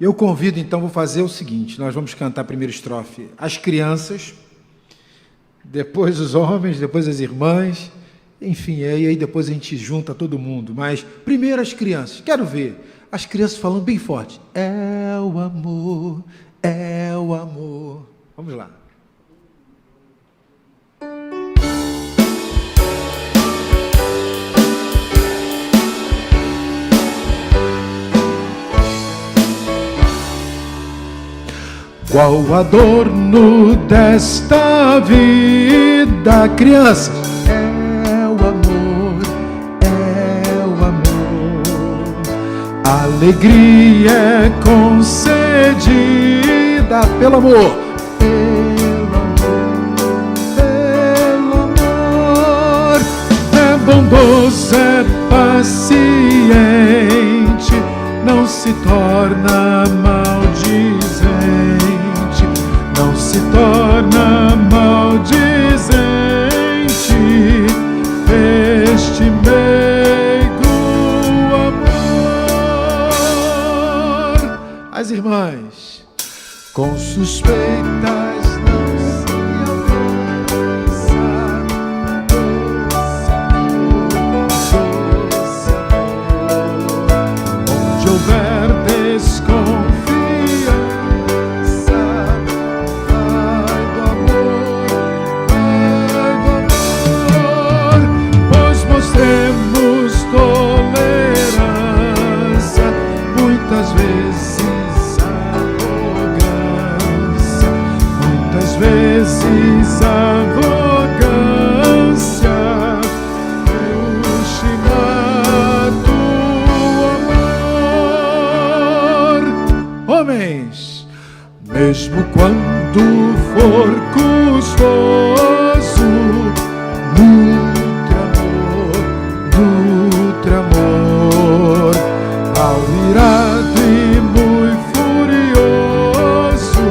Eu convido, então, vou fazer o seguinte: nós vamos cantar a primeira estrofe, as crianças, depois os homens, depois as irmãs, enfim, aí depois a gente junta todo mundo, mas primeiro as crianças. Quero ver as crianças falando bem forte: é o amor, é o amor. Vamos lá. Qual o adorno desta vida, crianças? É o amor, é o amor. A alegria é concedida pelo amor. Pelo amor. É bondoso, é paciente, não se torna maldizente. Não se torna maldizente este meigo amor. As irmãs, com suspeitas não se alcança, doce amor, onde houver desconfiança, pois fazes arrogância, ultimado amor. Homens, mesmo quando for custoso, nutre amor, ao irado e muito furioso,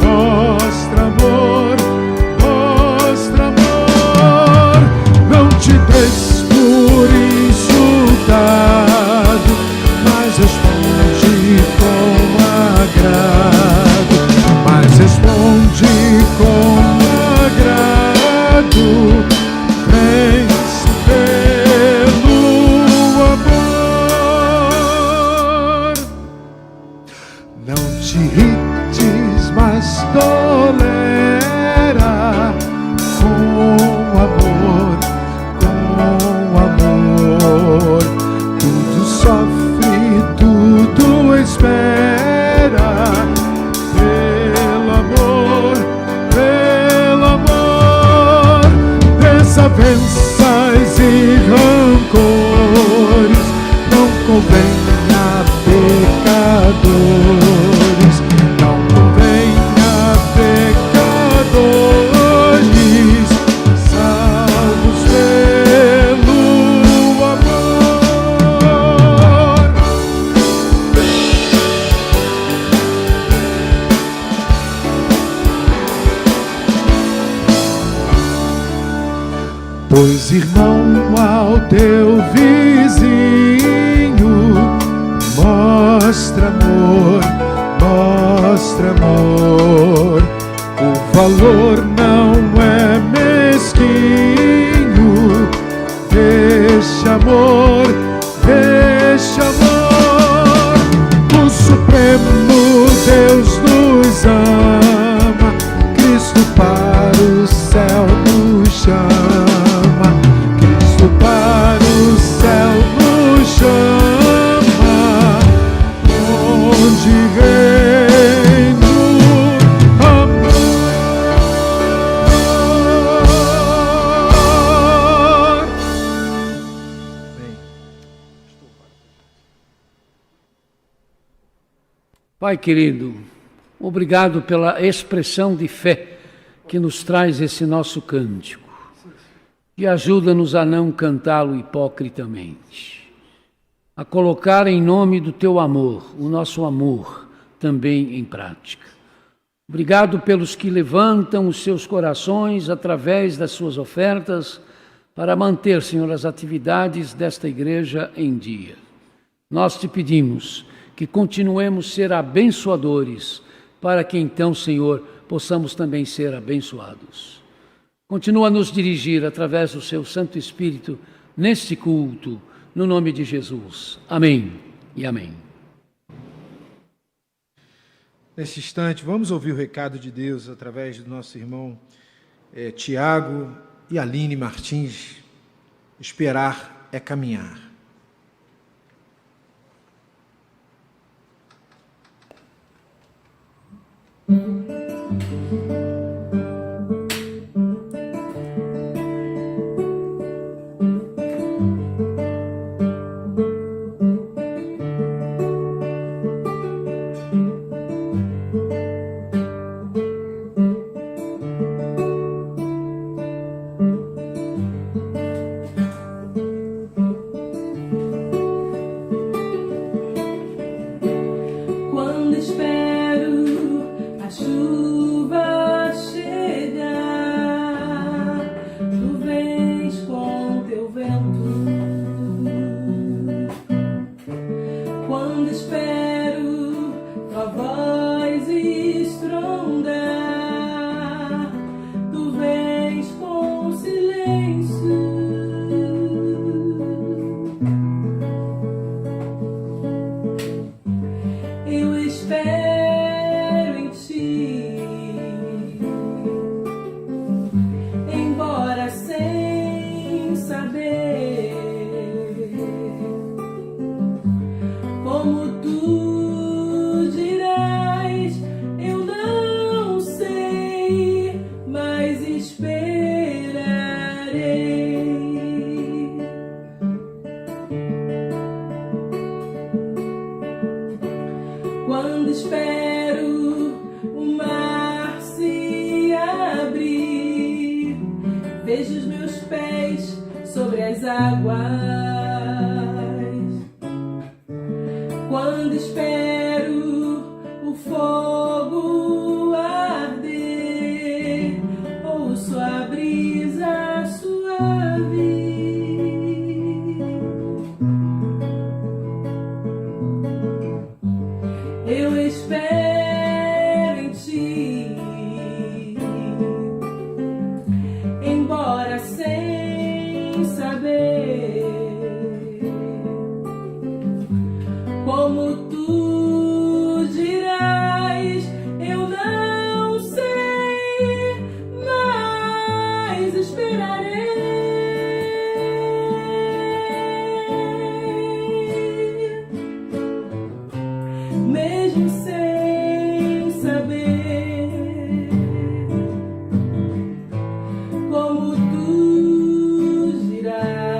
mostra amor, não te des por insultado, mas responde com agrado, vence pelo amor. Não te irrites, mas tolera com amor, tudo sofre, tudo espera, pelo amor, desavenças e rancores não convém a pecadores, não convém a pecadores, salvos pelo amor. Pois, irmão, ao teu vizinho mostra amor, o valor não é mesquinho, deixa amor, o Supremo Deus nos ama, Cristo para o céu nos chama, Cristo para o céu nos chama, onde reina o amor. Pai querido, obrigado pela expressão de fé que nos traz esse nosso cântico e ajuda-nos a não cantá-lo hipocritamente, a colocar em nome do teu amor, o nosso amor, também em prática. Obrigado pelos que levantam os seus corações através das suas ofertas para manter, Senhor, as atividades desta igreja em dia. Nós te pedimos que continuemos a ser abençoadores, para que então, Senhor, possamos também ser abençoados. Continua a nos dirigir através do seu Santo Espírito neste culto, no nome de Jesus. Amém e amém. Nesse instante, vamos ouvir o recado de Deus através do nosso irmão Tiago e Aline Martins. Esperar é caminhar. vejo os meus pés sobre as águas. Quando espero o fogo arder, ouço a brisa suave. Eu espero em ti, embora sem saber como tu dirás, eu não sei, mas esperarei. Mesmo sem saber como tu dirás,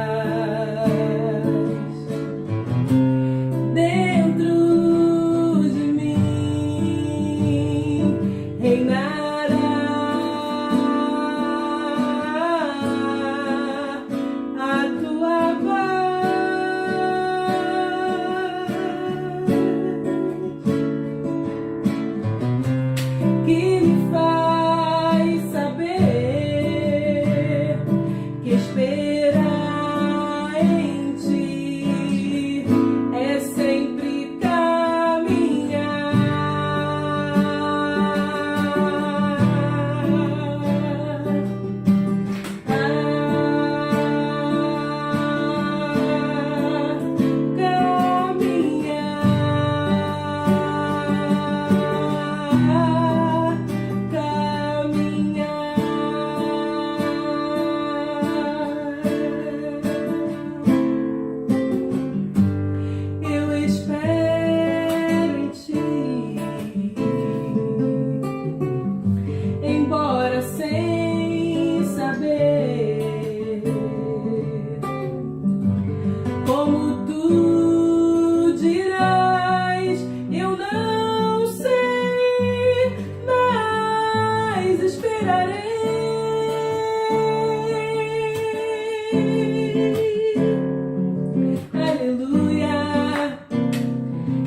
dentro de mim reinará a tua paz, que me faz saber que esperar em ti é sempre caminhar. Eu espero em ti, embora sem saber como tu dirás, eu não sei, mas esperarei. Aleluia,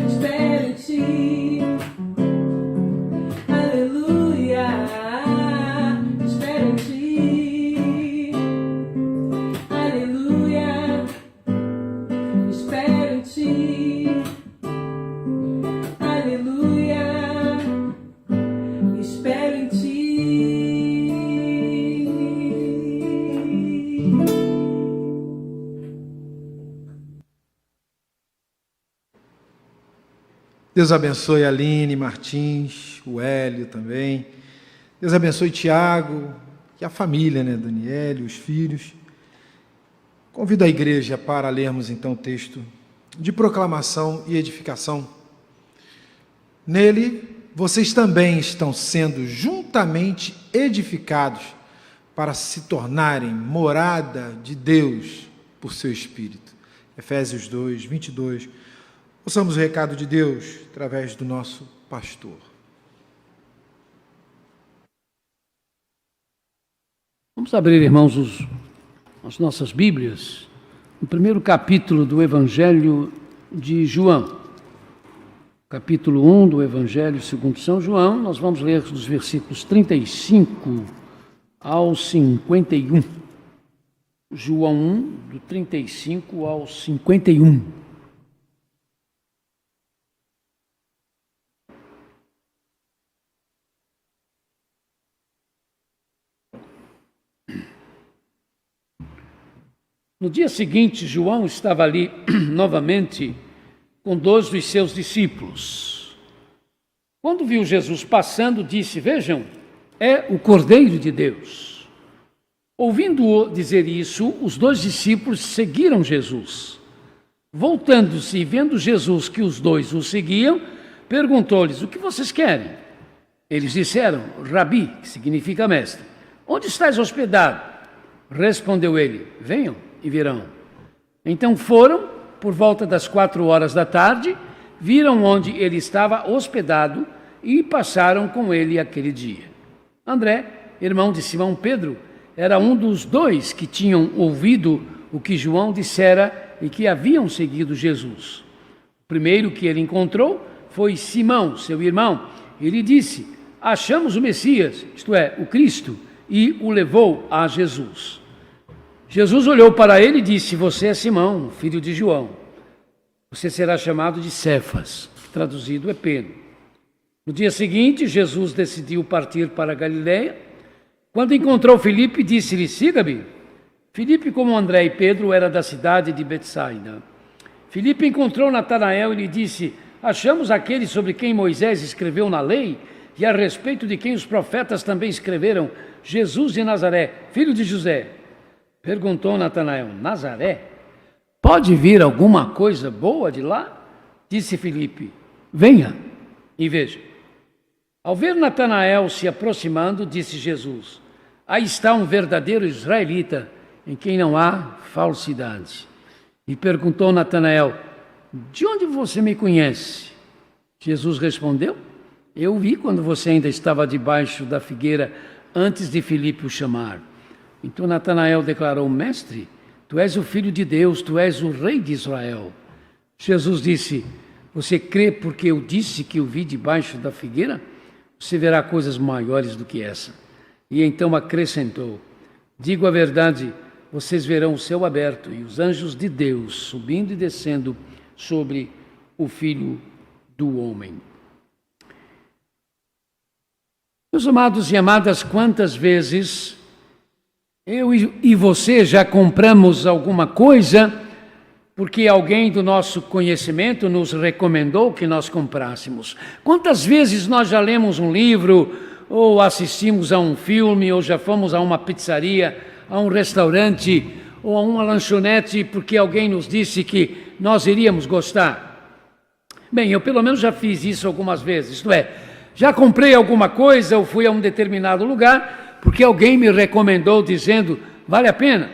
espero em ti. Aleluia, espero em ti. Aleluia, espero em ti. Aleluia, espero em ti. Deus abençoe a Aline Martins, o Hélio também. Deus abençoe Tiago e a família, né? Daniel, os filhos. Convido a igreja para lermos então o texto de proclamação e edificação. Nele, vocês também estão sendo juntamente edificados para se tornarem morada de Deus por seu Espírito. Efésios 2, 22. Ouçamos o recado de Deus através do nosso pastor. Vamos abrir, irmãos, as nossas Bíblias, no primeiro capítulo do Evangelho de João. Capítulo 1 do Evangelho segundo São João, nós vamos ler dos versículos 35 ao 51. João 1, do 35 ao 51. No dia seguinte, João estava ali novamente com 2 dos seus discípulos. Quando viu Jesus passando, disse: "Vejam, é o Cordeiro de Deus." Ouvindo-o dizer isso, os 2 discípulos seguiram Jesus. Voltando-se e vendo Jesus que os 2 o seguiam, perguntou-lhes: "O que vocês querem?" Eles disseram: "Rabi", que significa mestre, "onde estás hospedado?" Respondeu ele: "Venham e virão." Então foram, por volta das 4 da tarde, viram onde ele estava hospedado e passaram com ele aquele dia. André, irmão de Simão Pedro, era um dos dois que tinham ouvido o que João dissera e que haviam seguido Jesus. O primeiro que ele encontrou foi Simão, seu irmão. Ele disse: achamos o Messias, isto é, o Cristo, e o levou a Jesus. Jesus olhou para ele e disse: você é Simão, filho de João. Você será chamado de Cefas, traduzido é Pedro. No dia seguinte, Jesus decidiu partir para a Galiléia. Quando encontrou Filipe, disse-lhe: siga-me. Filipe, como André e Pedro, era da cidade de Betsaida. Filipe encontrou Natanael e lhe disse: achamos aquele sobre quem Moisés escreveu na lei e a respeito de quem os profetas também escreveram, Jesus de Nazaré, filho de José. Perguntou Natanael: Nazaré? Pode vir alguma coisa boa de lá? Disse Filipe: venha e veja. Ao ver Natanael se aproximando, disse Jesus: aí está um verdadeiro israelita, em quem não há falsidade. E perguntou Natanael: de onde você me conhece? Jesus respondeu: eu vi quando você ainda estava debaixo da figueira, antes de Filipe o chamar. Então Natanael declarou: mestre, tu és o Filho de Deus, tu és o Rei de Israel. Jesus disse: você crê porque eu disse que o vi debaixo da figueira? Você verá coisas maiores do que essa. E então acrescentou: digo a verdade, vocês verão o céu aberto e os anjos de Deus subindo e descendo sobre o Filho do Homem. Meus amados e amadas, quantas vezes eu e você já compramos alguma coisa porque alguém do nosso conhecimento nos recomendou que nós comprássemos? Quantas vezes nós já lemos um livro, ou assistimos a um filme, ou já fomos a uma pizzaria, a um restaurante, ou a uma lanchonete, porque alguém nos disse que nós iríamos gostar? Bem, eu pelo menos já fiz isso algumas vezes, isto é, já comprei alguma coisa, ou fui a um determinado lugar, porque alguém me recomendou dizendo: vale a pena.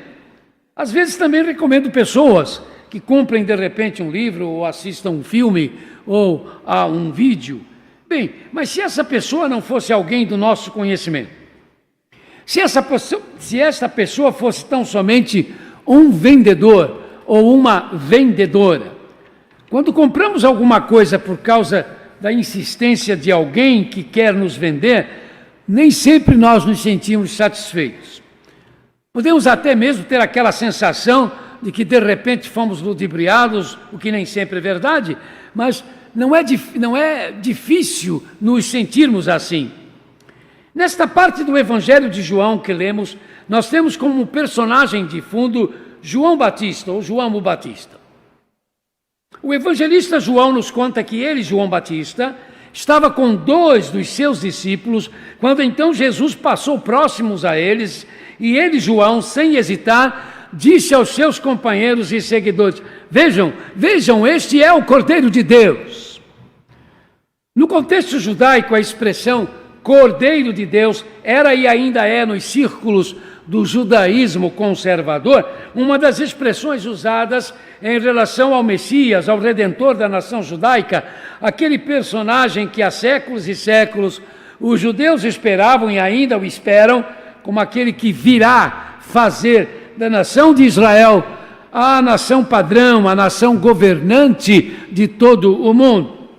Às vezes também recomendo pessoas que comprem de repente um livro, ou assistam um filme, ou a um vídeo. Bem, mas se essa pessoa não fosse alguém do nosso conhecimento, se essa pessoa fosse tão somente um vendedor ou uma vendedora, quando compramos alguma coisa por causa da insistência de alguém que quer nos vender, nem sempre nós nos sentimos satisfeitos. Podemos até mesmo ter aquela sensação de que de repente fomos ludibriados, o que nem sempre é verdade, mas não é difícil nos sentirmos assim. Nesta parte do Evangelho de João que lemos, nós temos como personagem de fundo João Batista, ou João o Batista. O evangelista João nos conta que ele, João Batista, estava com 2 dos seus discípulos, quando então Jesus passou próximos a eles, e ele, João, sem hesitar, disse aos seus companheiros e seguidores: vejam, este é o Cordeiro de Deus. No contexto judaico, a expressão Cordeiro de Deus era e ainda é nos círculos do judaísmo conservador uma das expressões usadas em relação ao Messias, ao Redentor da nação judaica, aquele personagem que há séculos e séculos os judeus esperavam e ainda o esperam como aquele que virá fazer da nação de Israel a nação padrão, a nação governante de todo o mundo.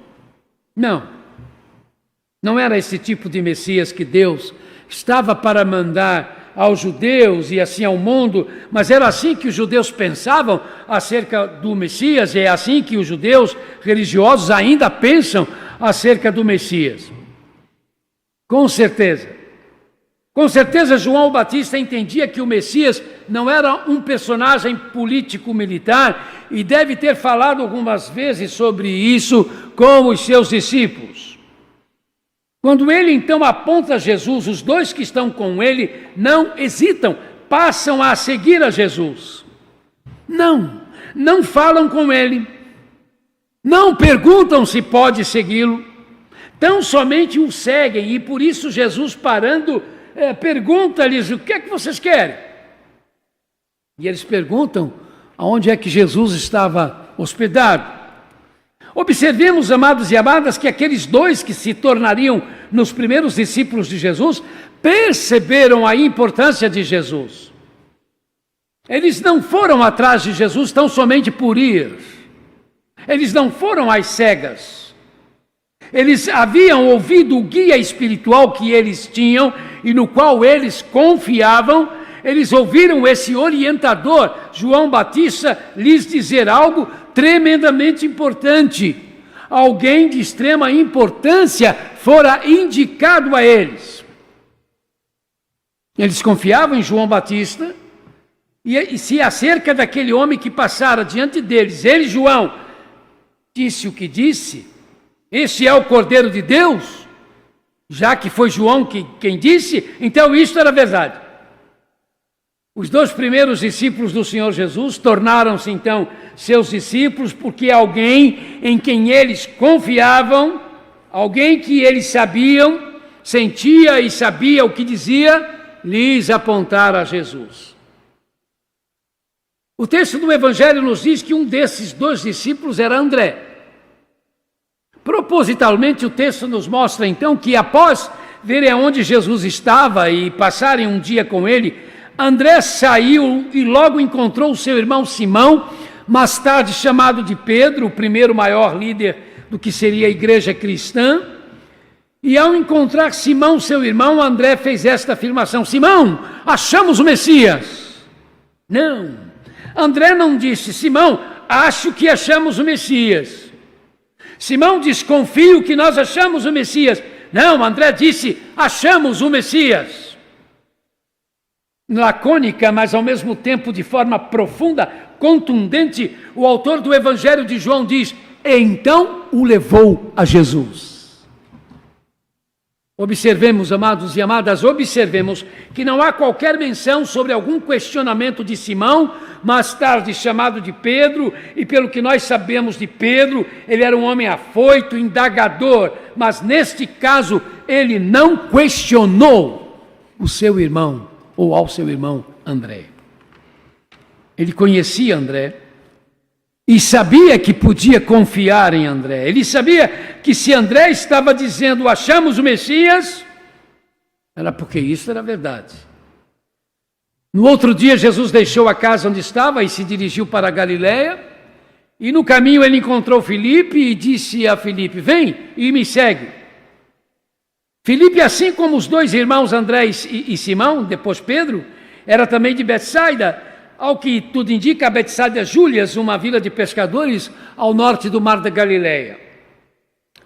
Não era esse tipo de Messias que Deus estava para mandar aos judeus e assim ao mundo, mas era assim que os judeus pensavam acerca do Messias, e é assim que os judeus religiosos ainda pensam acerca do Messias. Com certeza, João Batista entendia que o Messias não era um personagem político-militar e deve ter falado algumas vezes sobre isso com os seus discípulos. Quando ele então aponta Jesus, os 2 que estão com ele não hesitam, passam a seguir a Jesus. Não falam com ele, não perguntam se pode segui-lo, tão somente o seguem, e por isso Jesus, parando, pergunta-lhes: o que é que vocês querem? E eles perguntam aonde é que Jesus estava hospedado. Observemos, amados e amadas, que aqueles 2 que se tornariam nos primeiros discípulos de Jesus perceberam a importância de Jesus. Eles não foram atrás de Jesus tão somente por ir. Eles não foram às cegas. Eles haviam ouvido o guia espiritual que eles tinham e no qual eles confiavam. Eles ouviram esse orientador, João Batista, lhes dizer algo tremendamente importante. Alguém de extrema importância fora indicado a eles. Eles confiavam em João Batista, e se acerca daquele homem que passara diante deles, ele, João, disse o que disse, esse é o Cordeiro de Deus, já que foi João quem disse, então isso era verdade. Os 2 primeiros discípulos do Senhor Jesus tornaram-se então seus discípulos, porque alguém em quem eles confiavam, alguém que eles sabiam, sentia e sabia o que dizia, lhes apontara a Jesus. O texto do Evangelho nos diz que um desses 2 discípulos era André. Propositalmente o texto nos mostra então que após verem aonde Jesus estava e passarem um dia com ele, André saiu e logo encontrou o seu irmão Simão, mais tarde chamado de Pedro, o primeiro maior líder do que seria a igreja cristã. E ao encontrar Simão, seu irmão, André fez esta afirmação: Simão, achamos o Messias. Não, André não disse: Simão, acho que achamos o Messias. Simão diz: confio que nós achamos o Messias. Não, André disse: achamos o Messias. Lacônica, mas ao mesmo tempo de forma profunda, contundente, o autor do Evangelho de João diz: então o levou a Jesus. Observemos, amados e amadas, observemos que não há qualquer menção sobre algum questionamento de Simão, mais tarde chamado de Pedro, e pelo que nós sabemos de Pedro, ele era um homem afoito, indagador, mas neste caso ele não questionou o seu irmão, ou ao seu irmão André. Ele conhecia André e sabia que podia confiar em André. Ele sabia que se André estava dizendo achamos o Messias, era porque isso era verdade. No outro dia Jesus deixou a casa onde estava e se dirigiu para a Galileia, e no caminho ele encontrou Filipe e disse a Filipe: vem e me segue. Filipe, assim como os 2 irmãos André e Simão, depois Pedro, era também de Betsaida, ao que tudo indica, a Betsaida Júlias, uma vila de pescadores ao norte do mar da Galileia.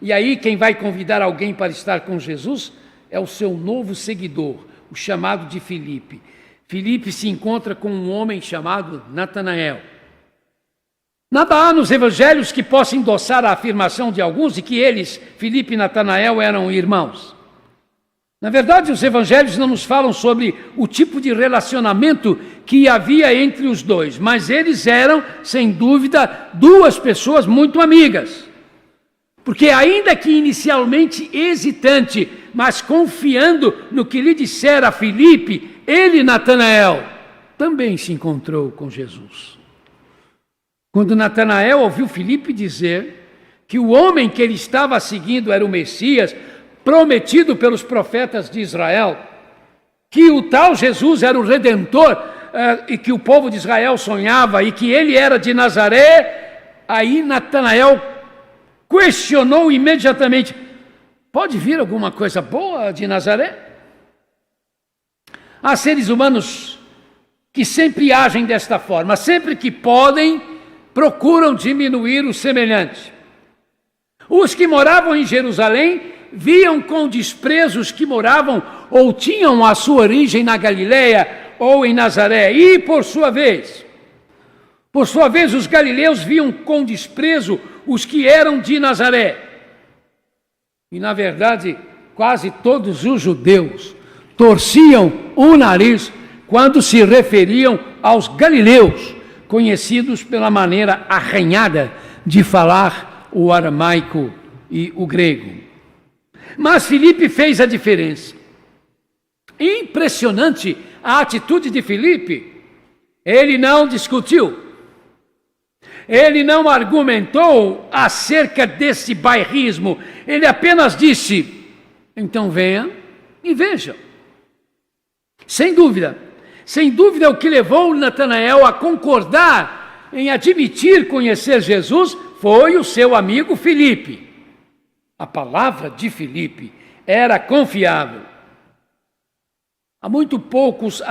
E aí quem vai convidar alguém para estar com Jesus é o seu novo seguidor, o chamado de Filipe. Filipe se encontra com um homem chamado Natanael. Nada há nos evangelhos que possa endossar a afirmação de alguns de que eles, Filipe e Natanael, eram irmãos. Na verdade, os evangelhos não nos falam sobre o tipo de relacionamento que havia entre os dois, mas eles eram, sem dúvida, 2 pessoas muito amigas. Porque ainda que inicialmente hesitante, mas confiando no que lhe dissera Filipe, ele, Natanael, também se encontrou com Jesus. Quando Natanael ouviu Filipe dizer que o homem que ele estava seguindo era o Messias, prometido pelos profetas de Israel, que o tal Jesus era o Redentor e que o povo de Israel sonhava e que ele era de Nazaré, aí Natanael questionou imediatamente: pode vir alguma coisa boa de Nazaré? Há seres humanos que sempre agem desta forma, sempre que podem, procuram diminuir o semelhante. Os que moravam em Jerusalém viam com desprezo os que moravam ou tinham a sua origem na Galileia ou em Nazaré. E, por sua vez, os galileus viam com desprezo os que eram de Nazaré. E, na verdade, quase todos os judeus torciam o nariz quando se referiam aos galileus, conhecidos pela maneira arranhada de falar o aramaico e o grego. Mas Filipe fez a diferença. Impressionante a atitude de Filipe. Ele não discutiu. Ele não argumentou acerca desse bairrismo. Ele apenas disse: então venha e veja. Sem dúvida é o que levou Natanael a concordar em admitir conhecer Jesus foi o seu amigo Filipe. A palavra de Filipe era confiável. Há muito poucos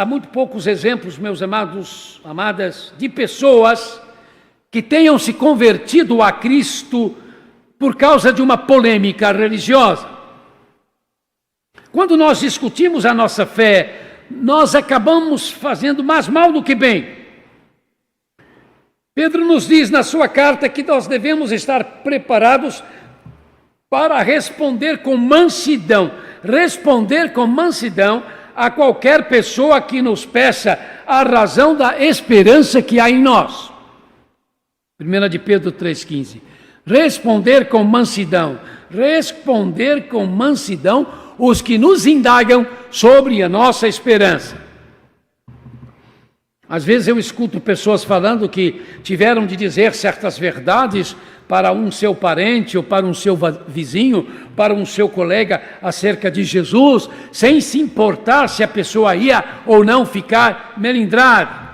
exemplos, meus amados, amadas, de pessoas que tenham se convertido a Cristo por causa de uma polêmica religiosa. Quando nós discutimos a nossa fé, nós acabamos fazendo mais mal do que bem. Pedro nos diz na sua carta que nós devemos estar preparados para responder com mansidão a qualquer pessoa que nos peça a razão da esperança que há em nós. 1 de Pedro 3,15. Responder com mansidão os que nos indagam sobre a nossa esperança. Às vezes eu escuto pessoas falando que tiveram de dizer certas verdades para um seu parente ou para um seu vizinho, para um seu colega acerca de Jesus, sem se importar se a pessoa ia ou não ficar melindrada.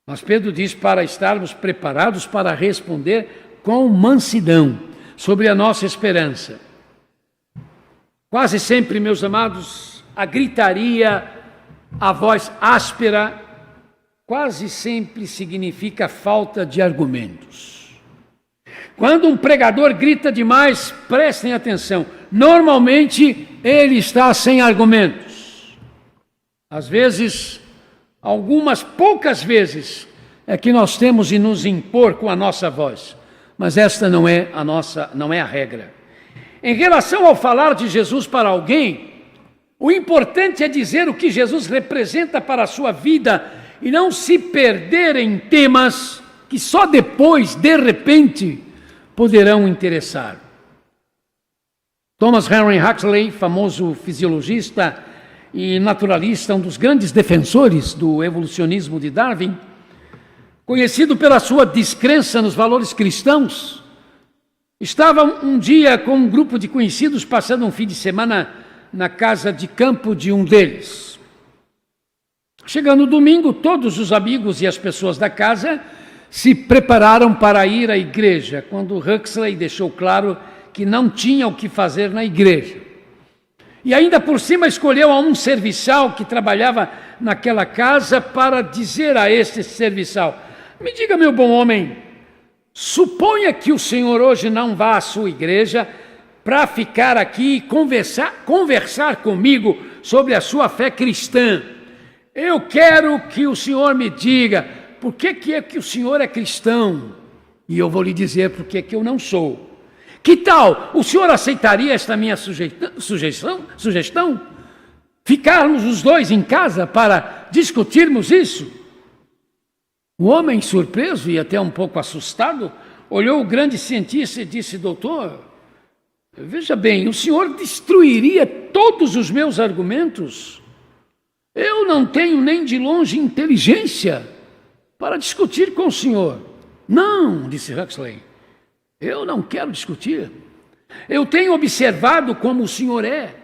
Mas Pedro diz para estarmos preparados para responder com mansidão sobre a nossa esperança. Quase sempre, meus amados, a gritaria, a voz áspera, quase sempre significa falta de argumentos. Quando um pregador grita demais, prestem atenção, normalmente ele está sem argumentos. Às vezes, poucas vezes, é que nós temos de nos impor com a nossa voz, mas esta não é a regra. Em relação ao falar de Jesus para alguém, o importante é dizer o que Jesus representa para a sua vida e não se perder em temas que só depois, de repente, poderão interessar. Thomas Henry Huxley, famoso fisiologista e naturalista, um dos grandes defensores do evolucionismo de Darwin, conhecido pela sua descrença nos valores cristãos, estava um dia com um grupo de conhecidos passando um fim de semana na casa de campo de um deles. Chegando o domingo, todos os amigos e as pessoas da casa se prepararam para ir à igreja, quando Huxley deixou claro que não tinha o que fazer na igreja. E ainda por cima escolheu a um serviçal que trabalhava naquela casa para dizer a este serviçal: me diga, meu bom homem, suponha que o senhor hoje não vá à sua igreja para ficar aqui e conversar comigo sobre a sua fé cristã. Eu quero que o senhor me diga por que é que o senhor é cristão, e eu vou lhe dizer por que eu não sou. Que tal? O senhor aceitaria esta minha sugestão? Ficarmos os dois em casa para discutirmos isso? O homem, surpreso e até um pouco assustado, olhou o grande cientista e disse: doutor, veja bem, o senhor destruiria todos os meus argumentos? Eu não tenho nem de longe inteligência para discutir com o senhor. Não, disse Huxley, eu não quero discutir. Eu tenho observado como o senhor é,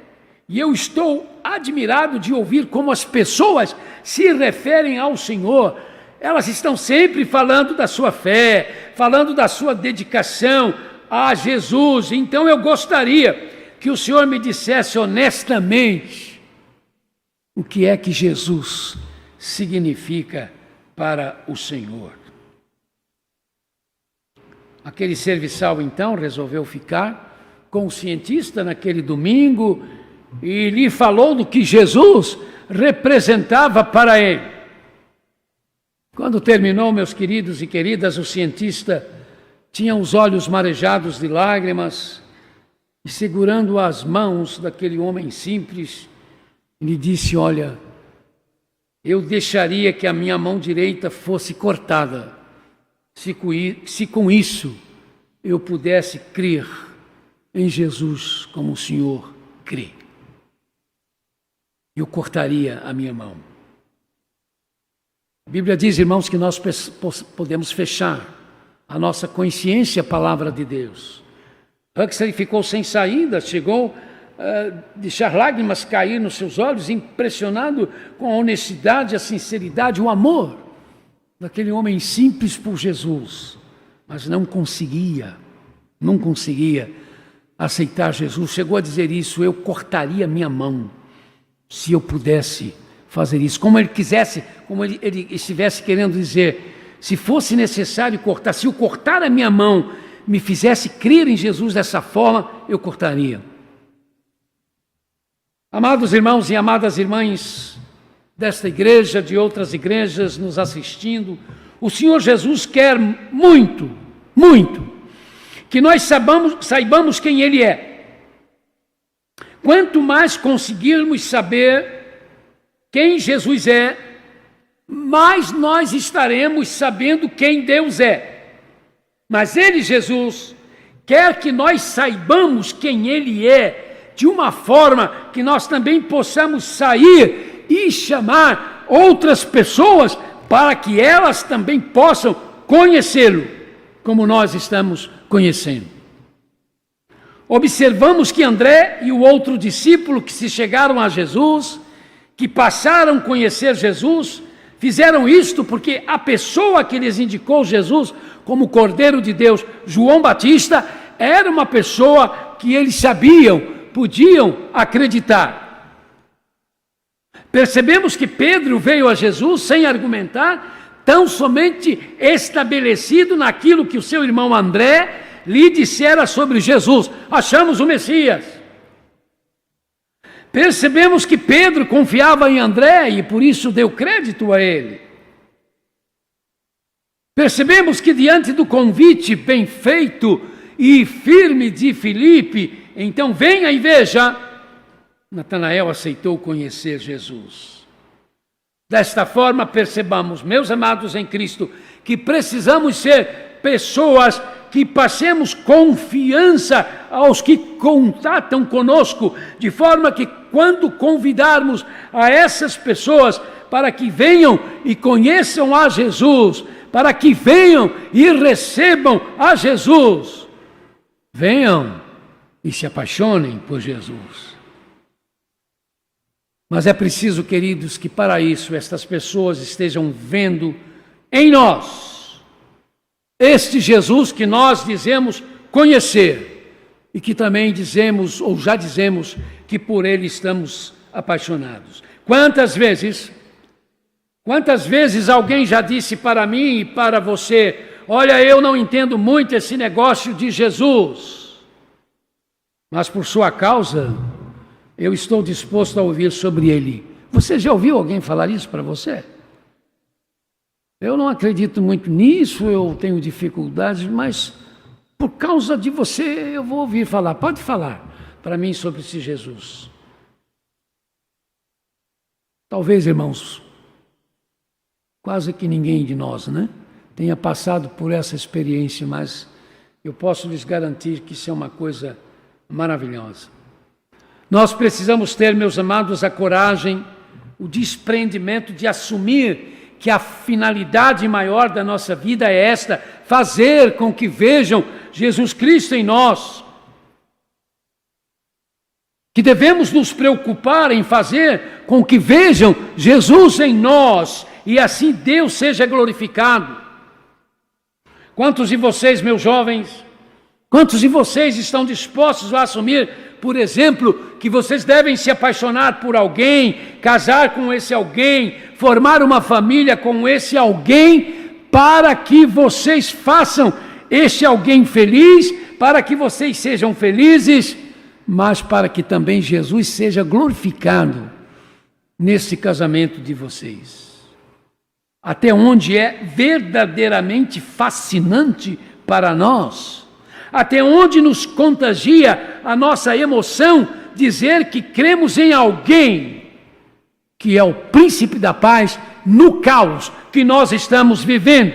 e eu estou admirado de ouvir como as pessoas se referem ao senhor. Elas estão sempre falando da sua fé, falando da sua dedicação a Jesus. Então eu gostaria que o senhor me dissesse honestamente o que é que Jesus significa para o Senhor. Aquele serviçal então resolveu ficar com o cientista naquele domingo e lhe falou do que Jesus representava para ele. Quando terminou, meus queridos e queridas, o cientista tinha os olhos marejados de lágrimas e, segurando as mãos daquele homem simples, lhe disse: olha, eu deixaria que a minha mão direita fosse cortada, se com isso eu pudesse crer em Jesus como o Senhor crê. Eu cortaria a minha mão. A Bíblia diz, irmãos, que nós podemos fechar a nossa consciência à palavra de Deus. Huxley ficou sem saída, chegou deixar lágrimas cair nos seus olhos, impressionado com a honestidade, a sinceridade, o amor daquele homem simples por Jesus, mas não conseguia aceitar Jesus. Chegou a dizer isso: eu cortaria minha mão se eu pudesse fazer isso, como ele quisesse, como ele estivesse querendo dizer, se fosse necessário cortar, se eu cortar a minha mão me fizesse crer em Jesus dessa forma, eu cortaria. Amados irmãos e amadas irmãs desta igreja, de outras igrejas nos assistindo, o Senhor Jesus quer muito que nós saibamos quem Ele é. Quanto mais conseguirmos saber quem Jesus é, mais nós estaremos sabendo quem Deus é. Mas Ele, Jesus, quer que nós saibamos quem Ele é, de uma forma que nós também possamos sair e chamar outras pessoas para que elas também possam conhecê-lo, como nós estamos conhecendo. Observamos que André e o outro discípulo que se chegaram a Jesus, que passaram a conhecer Jesus, fizeram isto porque a pessoa que lhes indicou Jesus como Cordeiro de Deus, João Batista, era uma pessoa que eles sabiam, podiam acreditar. Percebemos que Pedro veio a Jesus sem argumentar, tão somente estabelecido naquilo que o seu irmão André lhe dissera sobre Jesus: achamos o Messias. Percebemos que Pedro confiava em André e por isso deu crédito a ele. Percebemos que diante do convite bem feito e firme de Filipe, então venha e veja, Natanael aceitou conhecer Jesus. Desta forma percebamos, meus amados em Cristo, que precisamos ser pessoas que passemos confiança aos que contatam conosco, de forma que quando convidarmos a essas pessoas para que venham e conheçam a Jesus, para que venham e recebam a Jesus, venham e se apaixonem por Jesus. Mas é preciso, queridos, que para isso estas pessoas estejam vendo em nós este Jesus que nós dizemos conhecer e que também dizemos, ou já dizemos, que por ele estamos apaixonados. Quantas vezes alguém já disse para mim e para você: olha, eu não entendo muito esse negócio de Jesus, mas por sua causa eu estou disposto a ouvir sobre ele. Você já ouviu alguém falar isso para você? Eu não acredito muito nisso, eu tenho dificuldades, mas por causa de você eu vou ouvir falar. Pode falar para mim sobre esse Jesus. Talvez, irmãos, quase que ninguém de nós, tenha passado por essa experiência, mas eu posso lhes garantir que isso é uma coisa maravilhosa. Nós precisamos ter, meus amados, a coragem, o desprendimento de assumir que a finalidade maior da nossa vida é esta: fazer com que vejam Jesus Cristo em nós. Que devemos nos preocupar em fazer com que vejam Jesus em nós e assim Deus seja glorificado. Quantos de vocês, meus jovens, quantos de vocês estão dispostos a assumir, por exemplo, que vocês devem se apaixonar por alguém, casar com esse alguém, formar uma família com esse alguém, para que vocês façam este alguém feliz, para que vocês sejam felizes, mas para que também Jesus seja glorificado nesse casamento de vocês. Até onde é verdadeiramente fascinante para nós, até onde nos contagia a nossa emoção dizer que cremos em alguém que é o príncipe da paz no caos que nós estamos vivendo.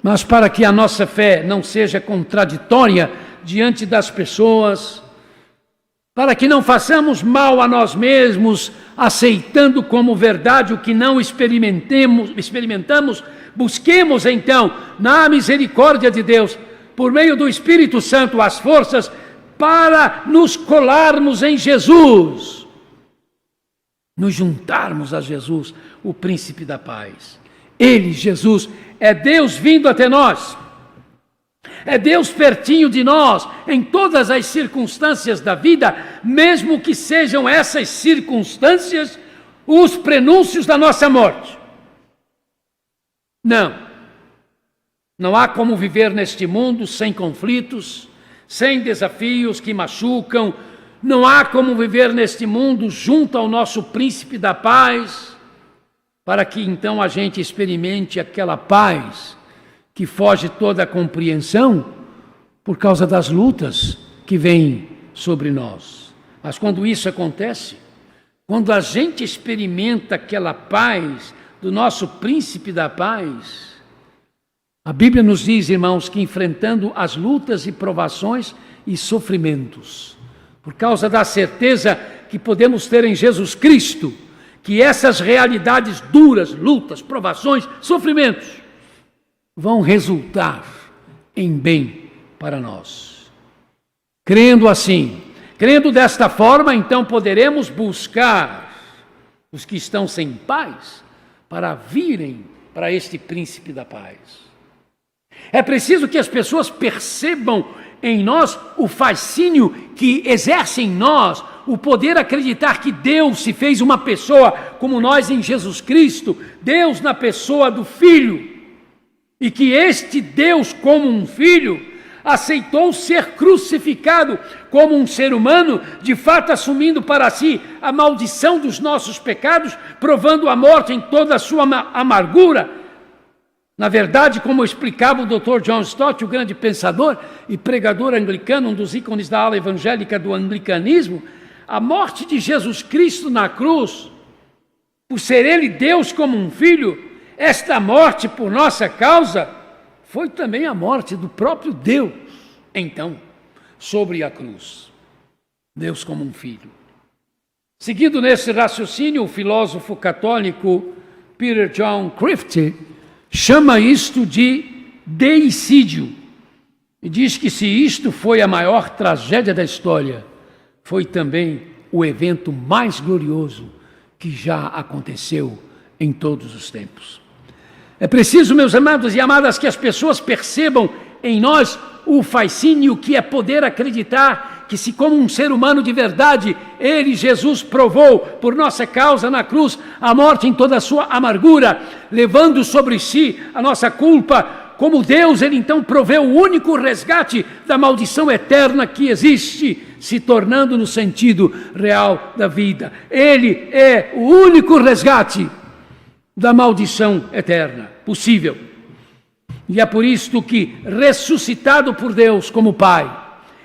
Mas para que a nossa fé não seja contraditória diante das pessoas, para que não façamos mal a nós mesmos, aceitando como verdade o que não experimentamos, busquemos então, na misericórdia de Deus, por meio do Espírito Santo, as forças para nos colarmos em Jesus, nos juntarmos a Jesus, o príncipe da paz. Ele, Jesus, é Deus vindo até nós. É Deus pertinho de nós, em todas as circunstâncias da vida, mesmo que sejam essas circunstâncias os prenúncios da nossa morte. Não há como viver neste mundo sem conflitos, sem desafios que machucam. Não há como viver neste mundo junto ao nosso príncipe da paz, para que então a gente experimente aquela paz que foge toda a compreensão por causa das lutas que vêm sobre nós. Mas quando isso acontece, quando a gente experimenta aquela paz do nosso príncipe da paz, a Bíblia nos diz, irmãos, que enfrentando as lutas e provações e sofrimentos, por causa da certeza que podemos ter em Jesus Cristo, que essas realidades duras, lutas, provações, sofrimentos, vão resultar em bem para nós. Crendo assim, crendo desta forma, então poderemos buscar os que estão sem paz para virem para este príncipe da paz. É preciso que as pessoas percebam em nós o fascínio que exerce em nós o poder acreditar que Deus se fez uma pessoa como nós em Jesus Cristo, Deus na pessoa do Filho, e que este Deus, como um filho, aceitou ser crucificado como um ser humano, de fato assumindo para si a maldição dos nossos pecados, provando a morte em toda a sua amargura. Na verdade, como explicava o Dr. John Stott, o grande pensador e pregador anglicano, um dos ícones da ala evangélica do anglicanismo, a morte de Jesus Cristo na cruz, por ser ele Deus como um filho, esta morte por nossa causa foi também a morte do próprio Deus, então, sobre a cruz. Deus como um filho. Seguindo nesse raciocínio, o filósofo católico Peter John Crift chama isto de deicídio e diz que se isto foi a maior tragédia da história, foi também o evento mais glorioso que já aconteceu em todos os tempos. É preciso, meus amados e amadas, que as pessoas percebam em nós o fascínio que é poder acreditar que se como um ser humano de verdade, ele, Jesus, provou por nossa causa na cruz a morte em toda a sua amargura, levando sobre si a nossa culpa, como Deus, ele então proveu o único resgate da maldição eterna que existe, se tornando no sentido real da vida. Ele é o único resgate da maldição eterna possível. E é por isto que, ressuscitado por Deus como Pai,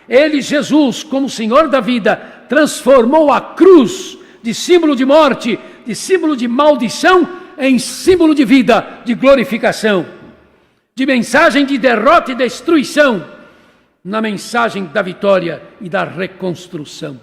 ele, Jesus, como Senhor da vida, transformou a cruz de símbolo de morte, de símbolo de maldição, em símbolo de vida, de glorificação, de mensagem de derrota e destruição, na mensagem da vitória e da reconstrução.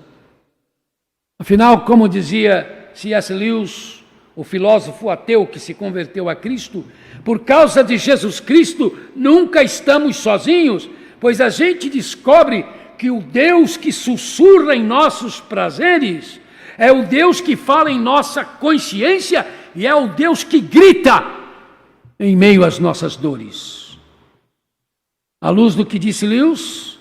Afinal, como dizia C.S. Lewis, o filósofo ateu que se converteu a Cristo, por causa de Jesus Cristo, nunca estamos sozinhos, pois a gente descobre que o Deus que sussurra em nossos prazeres é o Deus que fala em nossa consciência e é o Deus que grita em meio às nossas dores. À luz do que disse Lewis,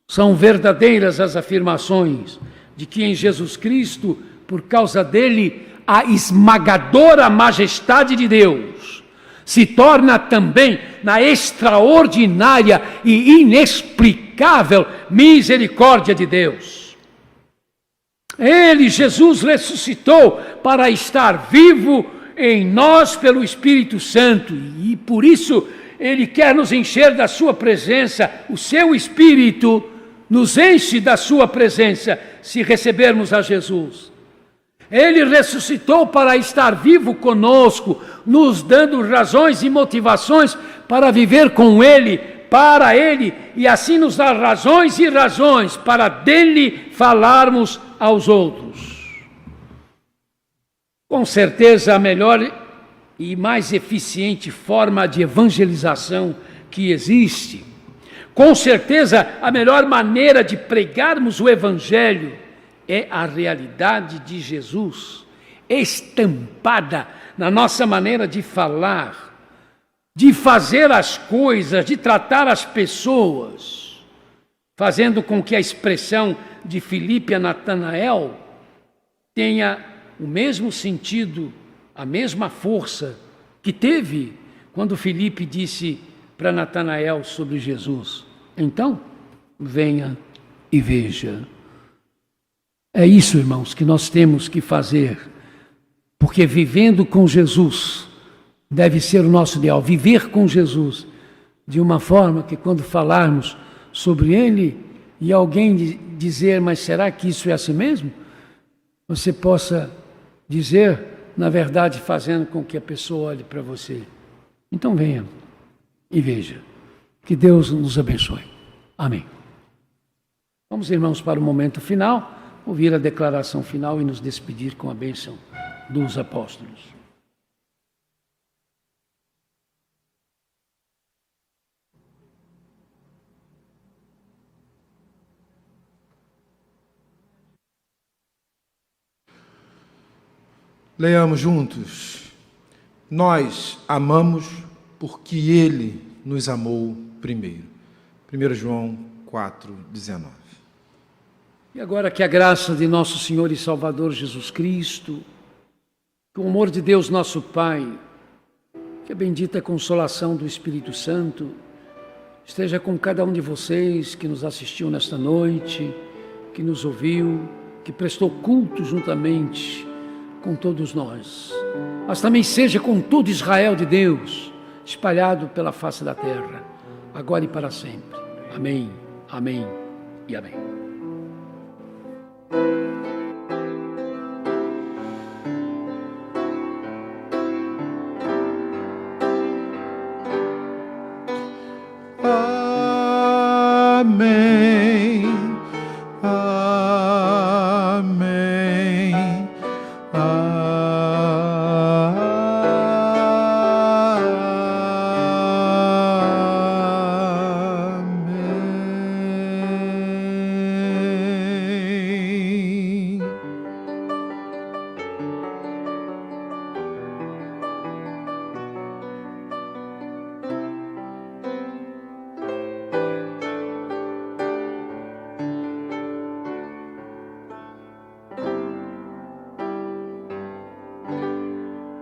são verdadeiras as afirmações de que em Jesus Cristo, por causa dele, a esmagadora majestade de Deus se torna também na extraordinária e inexplicável misericórdia de Deus. Ele, Jesus, ressuscitou para estar vivo em nós pelo Espírito Santo e por isso ele quer nos encher da sua presença. O seu Espírito nos enche da sua presença se recebermos a Jesus. Ele ressuscitou para estar vivo conosco, nos dando razões e motivações para viver com Ele, para Ele, e assim nos dar razões e razões para dele falarmos aos outros. Com certeza, a melhor e mais eficiente forma de evangelização que existe Com certeza, a melhor maneira de pregarmos o Evangelho é a realidade de Jesus, estampada na nossa maneira de falar, de fazer as coisas, de tratar as pessoas, fazendo com que a expressão de Filipe a Natanael tenha o mesmo sentido, a mesma força que teve quando Filipe disse para Natanael sobre Jesus: então, venha e veja. É isso, irmãos, que nós temos que fazer, porque vivendo com Jesus deve ser o nosso ideal, viver com Jesus de uma forma que quando falarmos sobre Ele e alguém dizer, mas será que isso é assim mesmo? Você possa dizer, na verdade, fazendo com que a pessoa olhe para você: então venha e veja. Que Deus nos abençoe. Amém. Vamos, irmãos, para o momento final, ouvir a declaração final e nos despedir com a bênção dos apóstolos. Leiamos juntos. Nós amamos porque Ele nos amou primeiro. 1 João 4,19. E agora que a graça de nosso Senhor e Salvador Jesus Cristo, que o amor de Deus nosso Pai, que a bendita consolação do Espírito Santo esteja com cada um de vocês que nos assistiu nesta noite, que nos ouviu, que prestou culto juntamente com todos nós, mas também seja com todo Israel de Deus, espalhado pela face da terra, agora e para sempre. Amém, amém e amém.